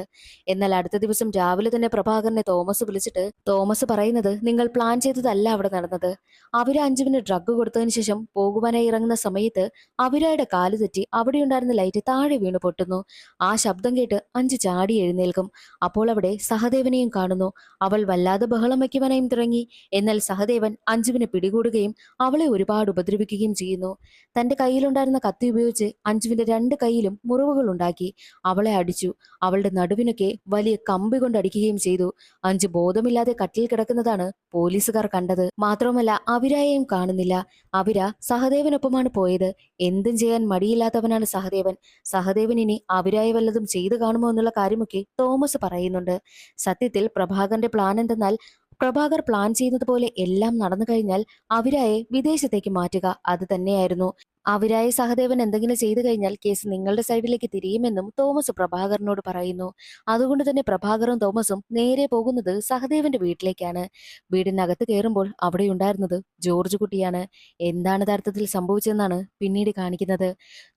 എന്നാൽ അടുത്ത ദിവസം രാവിലെ തന്നെ പ്രഭാകരനെ തോമസ് വിളിച്ചിട്ട് തോമസ് പറയുന്നത്, നിങ്ങൾ പ്ലാൻ ചെയ്തതല്ല അവിടെ നടന്നത്. അവര് അഞ്ജുവിന് ഡ്രഗ് കൊടുത്തതിന് ശേഷം പോകുവാനായി ഇറങ്ങുന്ന സമയത്ത് അവിരായുടെ കാല് തെറ്റി അവിടെയുണ്ടായിരുന്ന ലൈറ്റ് താഴെ വീണ് പൊട്ടുന്നു. ആ ശബ്ദം കേട്ട് അഞ്ജു ചാടി എഴുന്നേൽക്കും. അപ്പോൾ അവിടെ സഹദേവനെയും കാണുന്നു. അവൾ വല്ലാതെ ബഹളം വയ്ക്കുവാനായും തുടങ്ങി. എന്നാൽ സഹദേവൻ അഞ്ജുവിനെ പിടികൂടുകയും അവളെ ഒരുപാട് ഉപദ്രവിക്കുകയും ചെയ്യുന്നു. തന്റെ കയ്യിലുണ്ടായിരുന്ന കത്തി ഉപയോഗിച്ച് അഞ്ജുവിന്റെ രണ്ട് കൈയിലും മുറിവുകൾ ഉണ്ടാക്കി. അവളെ അടിച്ചു. അവളുടെ നടുവിനൊക്കെ വലിയ കമ്പി കൊണ്ട് അടിക്കുകയും ചെയ്തു. അഞ്ജു ബോധമില്ലാതെ കട്ടിൽ കിടക്കുന്നതാണ് പോലീസുകാർ കണ്ടത്. മാത്രമല്ല അവിരായെയും കാണുന്നില്ല. അവിര സഹദേവനൊപ്പമാണ് പോയത്. എന്തും ചെയ്യാൻ മടിയില്ലാത്തവനാണ് സഹദേവൻ. സഹദേവൻ ഇനി അവിരായ വല്ലതും ചെയ്തു കാണുമോ എന്നുള്ള കാര്യമൊക്കെ തോമസ് പറയുന്നുണ്ട്. സത്യത്തിൽ പ്രഭാകരന്റെ പ്ലാൻ എന്തെന്നാൽ, പ്രഭാകർ പ്ലാൻ ചെയ്യുന്നത് പോലെ എല്ലാം നടന്നു കഴിഞ്ഞാൽ അവിരായെ വിദേശത്തേക്ക് മാറ്റുക, അത് തന്നെയായിരുന്നു. അവിരായ സഹദേവൻ എന്തെങ്കിലും ചെയ്തു കഴിഞ്ഞാൽ കേസ് നിങ്ങളുടെ സൈഡിലേക്ക് തിരിയുമെന്നും തോമസ് പ്രഭാകരനോട് പറയുന്നു. അതുകൊണ്ട് തന്നെ പ്രഭാകറും തോമസും നേരെ പോകുന്നത് സഹദേവന്റെ വീട്ടിലേക്കാണ്. വീടിനകത്ത് കയറുമ്പോൾ അവിടെ ഉണ്ടായിരുന്നത് ജോർജ് കുട്ടിയാണ്. എന്താണ് യഥാർത്ഥത്തിൽ സംഭവിച്ചതെന്നാണ് പിന്നീട് കാണിക്കുന്നത്.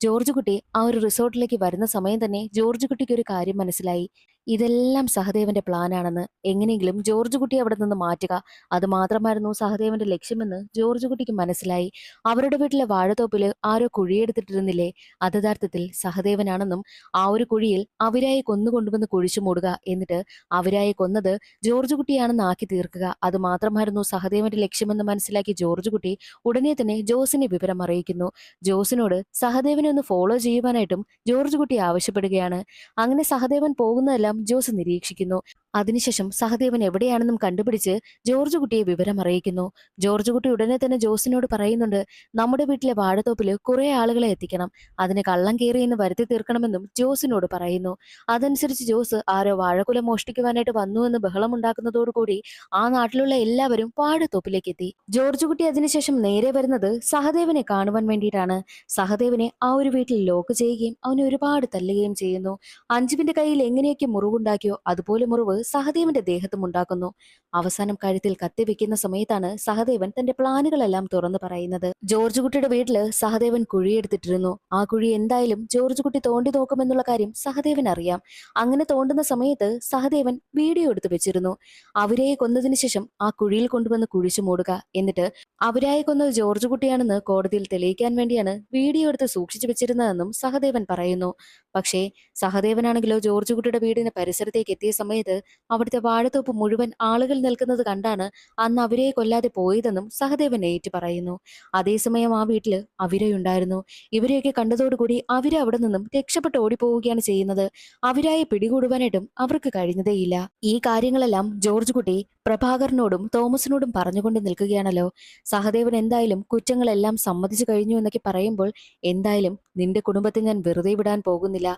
ജോർജ് കുട്ടി ആ ഒരു റിസോർട്ടിലേക്ക് വരുന്ന സമയം തന്നെ ജോർജ് കുട്ടിക്ക് ഒരു കാര്യം മനസ്സിലായി. ഇതെല്ലാം സഹദേവന്റെ പ്ലാനാണെന്ന്. എങ്ങനെയെങ്കിലും ജോർജ് കുട്ടി അവിടെ നിന്ന് മാറ്റുക, അത് മാത്രമായിരുന്നു സഹദേവന്റെ ലക്ഷ്യമെന്ന് ജോർജ് കുട്ടിക്ക് മനസ്സിലായി. അവരുടെ വീട്ടിലെ വാഴത്തോപ്പില് ആരോ കുഴിയെടുത്തിട്ടിരുന്നില്ലേ, അത് യഥാർത്ഥത്തിൽ സഹദേവനാണെന്നും ആ ഒരു കുഴിയിൽ അവിരായെ കൊന്നുകൊണ്ടുവന്ന് കുഴിച്ചു മൂടുക, എന്നിട്ട് അവിരായെ കൊന്നത് ജോർജ് കുട്ടിയാണെന്ന് ആക്കി തീർക്കുക, അത് മാത്രമായിരുന്നു സഹദേവന്റെ ലക്ഷ്യമെന്ന് മനസ്സിലാക്കി ജോർജ് കുട്ടി ഉടനെ തന്നെ ജോസിനെ വിവരം അറിയിക്കുന്നു. ജോസിനോട് സഹദേവനെ ഒന്ന് ഫോളോ ചെയ്യുവാനായിട്ടും ജോർജ് കുട്ടി ആവശ്യപ്പെടുകയാണ്. അങ്ങനെ സഹദേവൻ പോകുന്നതെല്ലാം ജോസ് നിരീക്ഷിക്കുന്നു. അതിനുശേഷം സഹദേവൻ എവിടെയാണെന്നും കണ്ടുപിടിച്ച് ജോർജ് കുട്ടിയെ വിവരം അറിയിക്കുന്നു. ജോർജ് കുട്ടി ഉടനെ തന്നെ ജോസിനോട് പറയുന്നുണ്ട്, നമ്മുടെ വീട്ടിലെ വാഴത്തോപ്പില് കുറെ ആളുകളെ എത്തിക്കണം, അതിന് കള്ളം കയറിയെന്ന് വരുത്തി തീർക്കണമെന്നും ജോസിനോട് പറയുന്നു. അതനുസരിച്ച് ജോസ് ആരോ വാഴക്കുല മോഷ്ടിക്കുവാനായിട്ട് വന്നുവെന്ന് ബഹളമുണ്ടാക്കുന്നതോടുകൂടി ആ നാട്ടിലുള്ള എല്ലാവരും വാഴത്തോപ്പിലേക്ക് എത്തി. ജോർജ് കുട്ടി അതിനുശേഷം നേരെ വരുന്നത് സഹദേവനെ കാണുവാൻ വേണ്ടിയിട്ടാണ്. സഹദേവനെ ആ ഒരു വീട്ടിൽ ലോക്ക് ചെയ്യുകയും അവനെ ഒരുപാട് തല്ലുകയും ചെയ്യുന്നു. അഞ്ജുവിന്റെ കയ്യിൽ എങ്ങനെയൊക്കെ മുറിവുണ്ടാക്കിയോ അതുപോലെ മുറിവ് സഹദേവന്റെ ദേഹത്തും ഉണ്ടാക്കുന്നു. അവസാനം കഴുത്തിൽ കത്തി വെക്കുന്ന സമയത്താണ് സഹദേവൻ തന്റെ പ്ലാനുകളെല്ലാം തുറന്നു പറയുന്നത്. ജോർജ് കുട്ടിയുടെ വീട്ടില് സഹദേവൻ കുഴിയെടുത്തിട്ടിരുന്നു. ആ കുഴി എന്തായാലും ജോർജ് കുട്ടി തോണ്ടി നോക്കുമെന്നുള്ള കാര്യം സഹദേവൻ അറിയാം. അങ്ങനെ തോണ്ടുന്ന സമയത്ത് സഹദേവൻ വീഡിയോ എടുത്തു വെച്ചിരുന്നു. അവരയെ കൊന്നതിന് ശേഷം ആ കുഴിയിൽ കൊണ്ടുവന്ന് കുഴിച്ചു മൂടുക, എന്നിട്ട് അവരായി കൊന്നത് ജോർജ് കുട്ടിയാണെന്ന് കോടതിയിൽ തെളിയിക്കാൻ വേണ്ടിയാണ് വീഡിയോ എടുത്ത് സൂക്ഷിച്ചു വെച്ചിരുന്നതെന്നും സഹദേവൻ പറയുന്നു. പക്ഷേ സഹദേവനാണെങ്കിലോ ജോർജ് കുട്ടിയുടെ വീടിന് പരിസരത്തേക്ക് എത്തിയ സമയത്ത് അവിടുത്തെ വാഴത്തോപ്പ് മുഴുവൻ ആളുകൾ നിൽക്കുന്നത് കണ്ടാണ് അന്ന് അവരെ കൊല്ലാതെ പോയതെന്നും സഹദേവൻ ഏറ്റു പറയുന്നു. അതേസമയം ആ വീട്ടില് അവിരയുണ്ടായിരുന്നു. ഇവരെയൊക്കെ കണ്ടതോടുകൂടി അവിര അവിടെ നിന്നും രക്ഷപ്പെട്ട് ഓടിപ്പോവുകയാണ് ചെയ്യുന്നത്. അവിരായെ പിടികൂടുവാനായിട്ടും അവർക്ക് കഴിഞ്ഞതേയില്ല. ഈ കാര്യങ്ങളെല്ലാം ജോർജ് കുട്ടി പ്രഭാകരനോടും തോമസിനോടും പറഞ്ഞുകൊണ്ട് നിൽക്കുകയാണല്ലോ. സഹദേവൻ എന്തായാലും കുറ്റങ്ങളെല്ലാം സമ്മതിച്ചു കഴിഞ്ഞു എന്നൊക്കെ പറയുമ്പോൾ, എന്തായാലും നിന്റെ കുടുംബത്തെ ഞാൻ വെറുതെ വിടാൻ പോകുന്നില്ല,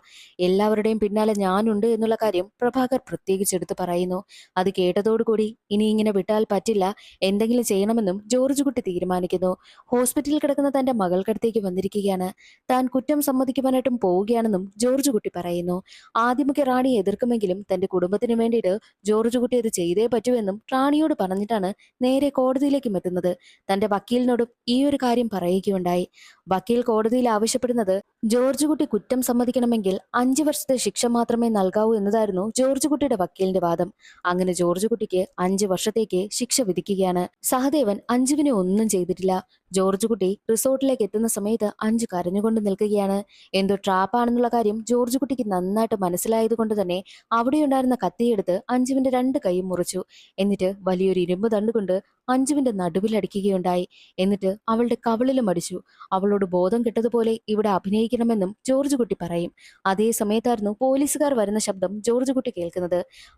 എല്ലാവരുടെയും പിന്നാലെ ഞാനുണ്ട് എന്നുള്ള കാര്യം പ്രഭാകർ പ്രത്യേകിച്ചെടുത്ത് പറയുന്നു. അത് കേട്ടതോടുകൂടി ഇനി ഇങ്ങനെ വിട്ടാൽ പറ്റില്ല, എന്തെങ്കിലും ചെയ്യണമെന്നും ജോർജ് കുട്ടി തീരുമാനിക്കുന്നു. ഹോസ്പിറ്റലിൽ കിടക്കുന്ന തന്റെ മകൾക്കടുത്തേക്ക് വന്നിരിക്കുകയാണ്. താൻ കുറ്റം സമ്മതിക്കുവാനായിട്ടും പോവുകയാണെന്നും ജോർജ് കുട്ടി പറയുന്നു. ആദ്യമൊക്കെ റാണി എതിർക്കുമെങ്കിലും തന്റെ കുടുംബത്തിന് വേണ്ടിയിട്ട് ജോർജ് കുട്ടി അത് ചെയ്തേ പറ്റൂ എന്നും റാണിയോട് പറഞ്ഞിട്ടാണ് നേരെ കോടതിയിലേക്കും എത്തുന്നത്. തന്റെ വക്കീലിനോടും ഈ ഒരു കാര്യം പറയുകയുണ്ടായി. വക്കീൽ കോടതിയിൽ ആവശ്യപ്പെടുന്നത് ജോർജ് കുട്ടി കുറ്റം സമ്മതിക്കണമെങ്കിൽ 5 വർഷത്തെ ശിക്ഷ മാത്രമേ നൽകാവൂ എന്നതായിരുന്നു ജോർജ് കുട്ടിയുടെ വക്കീലിന്റെ വാദം. അങ്ങനെ ജോർജ് കുട്ടിക്ക് 5 വർഷത്തേക്ക് ശിക്ഷ വിധിക്കുകയാണ്. സഹദേവൻ അഞ്ജുവിനെ ഒന്നും ചെയ്തിട്ടില്ല. ജോർജ് കുട്ടി റിസോർട്ടിലേക്ക് എത്തുന്ന സമയത്ത് അഞ്ജു കരഞ്ഞുകൊണ്ട് നിൽക്കുകയാണ്. എന്തോ ട്രാപ്പാണെന്നുള്ള കാര്യം ജോർജ് കുട്ടിക്ക് നന്നായിട്ട് മനസ്സിലായത് കൊണ്ട് തന്നെ അവിടെയുണ്ടായിരുന്ന കത്തിയെടുത്ത് അഞ്ജുവിന്റെ 2 കൈയും മുറിച്ചു. എന്നിട്ട് വലിയൊരു ഇരുമ്പ് തണ്ടുകൊണ്ട് അഞ്ജുവിന്റെ നടുവിലടിക്കുകയുണ്ടായി. എന്നിട്ട് അവളുടെ കവിളിലും അടിച്ചു. അവളോട് ബോധം കെട്ടതുപോലെ ഇവിടെ അഭിനയിക്കണമെന്നും ജോർജ് കുട്ടി പറയും. അതേ സമയത്തായിരുന്നു പോലീസുകാർ വരുന്ന ശബ്ദം ജോർജ് കുട്ടി കേൾക്കുന്നത്.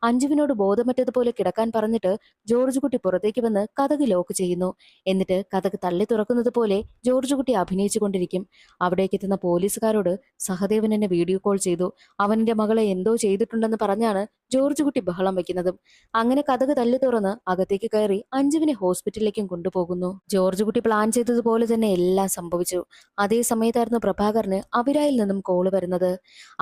അഞ്ജുവിനോട് ബോധമറ്റതുപോലെ കിടക്കാൻ പറഞ്ഞിട്ട് ജോർജ് കുട്ടി പുറത്തേക്ക് വന്ന് കതക് ലോക്ക് ചെയ്യുന്നു. എന്നിട്ട് കതക് തള്ളി തുറക്കുന്നത് പോലെ ജോർജ് കുട്ടി അഭിനയിച്ചു കൊണ്ടിരിക്കും. അവിടേക്ക് എത്തുന്ന പോലീസുകാരോട് സഹദേവൻ എന്നെ വീഡിയോ കോൾ ചെയ്തു, അവന്റെ മകളെ എന്തോ ചെയ്തിട്ടുണ്ടെന്ന് പറഞ്ഞാണ് ജോർജ് കുട്ടി ബഹളം വയ്ക്കുന്നതും. അങ്ങനെ കതക് തല്ലി തുറന്ന് അകത്തേക്ക് കയറി അഞ്ജുവിനെ ഹോസ്പിറ്റലിലേക്കും കൊണ്ടുപോകുന്നു. ജോർജ് കുട്ടി പ്ലാൻ ചെയ്തതുപോലെ തന്നെ എല്ലാം സംഭവിച്ചു. അതേ സമയത്തായിരുന്നു പ്രഭാകരന് അവിരായിൽ നിന്നും കോള് വരുന്നത്.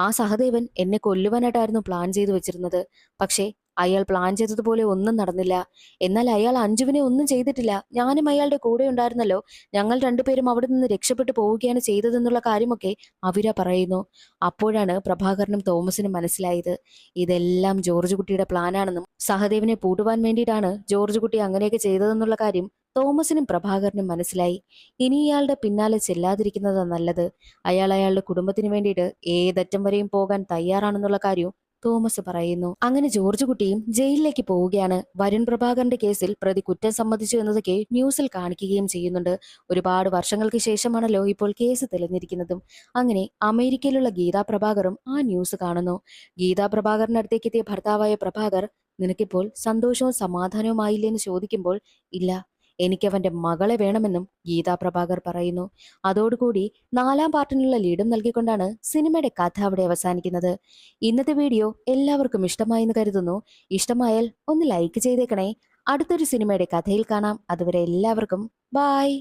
ആ സഹദേവൻ എന്നെ കൊല്ലുവാനായിട്ടായിരുന്നു പ്ലാൻ ചെയ്തു വെച്ചിരുന്നത്. പക്ഷേ അയാൾ പ്ലാൻ ചെയ്തതുപോലെ ഒന്നും നടന്നില്ല. എന്നാൽ അയാൾ അഞ്ജുവിനെ ഒന്നും ചെയ്തിട്ടില്ല. ഞാനും അയാളുടെ കൂടെ ഉണ്ടായിരുന്നല്ലോ. ഞങ്ങൾ രണ്ടുപേരും അവിടെ നിന്ന് രക്ഷപ്പെട്ടു പോവുകയാണ് ചെയ്തതെന്നുള്ള കാര്യമൊക്കെ അവിര പറയുന്നു. അപ്പോഴാണ് പ്രഭാകരനും തോമസിനും മനസ്സിലായത് ഇതെല്ലാം ജോർജ് കുട്ടിയുടെ പ്ലാനാണെന്നും സഹദേവിനെ പൂട്ടുവാൻ വേണ്ടിയിട്ടാണ് ജോർജ് കുട്ടി അങ്ങനെയൊക്കെ ചെയ്തതെന്നുള്ള കാര്യം തോമസിനും പ്രഭാകരനും മനസ്സിലായി. ഇനി ഇയാളുടെ പിന്നാലെ ചെല്ലാതിരിക്കുന്നതാ നല്ലത്. അയാൾ അയാളുടെ കുടുംബത്തിന് വേണ്ടിയിട്ട് ഏതറ്റം വരെയും പോകാൻ തയ്യാറാണെന്നുള്ള കാര്യവും തോമസ് പറയുന്നു. അങ്ങനെ ജോർജ് കുട്ടിയും ജയിലിലേക്ക് പോവുകയാണ്. വരുൺ പ്രഭാകരന്റെ കേസിൽ പ്രതി കുറ്റം സമ്മതിച്ചു എന്നതൊക്കെ ന്യൂസിൽ കാണിക്കുകയും ചെയ്യുന്നുണ്ട്. ഒരുപാട് വർഷങ്ങൾക്ക് ശേഷമാണല്ലോ ഇപ്പോൾ കേസ് തെളിഞ്ഞിരിക്കുന്നതും. അങ്ങനെ അമേരിക്കയിലുള്ള ഗീതാ പ്രഭാകറും ആ ന്യൂസ് കാണുന്നു. ഗീതാ പ്രഭാകറിന്റെ അടുത്തേക്ക് എത്തിയ ഭർത്താവായ പ്രഭാകർ, നിനക്കിപ്പോൾ സന്തോഷവും സമാധാനവുമായില്ലേ എന്ന് ചോദിക്കുമ്പോൾ, ഇല്ല, എനിക്കവന്റെ മകളെ വേണമെന്നും ഗീതാ പ്രഭാകർ പറയുന്നു. അതോടുകൂടി 4-ാം പാർട്ടിനുള്ള ലീഡും നൽകിക്കൊണ്ടാണ് സിനിമയുടെ കഥ അവിടെ അവസാനിക്കുന്നത്. ഇന്നത്തെ വീഡിയോ എല്ലാവർക്കും ഇഷ്ടമായി എന്ന് കരുതുന്നു. ഇഷ്ടമായാൽ ഒന്ന് ലൈക്ക് ചെയ്തേക്കണേ. അടുത്തൊരു സിനിമയുടെ കഥയിൽ കാണാം. അതുവരെ എല്ലാവർക്കും ബായ്.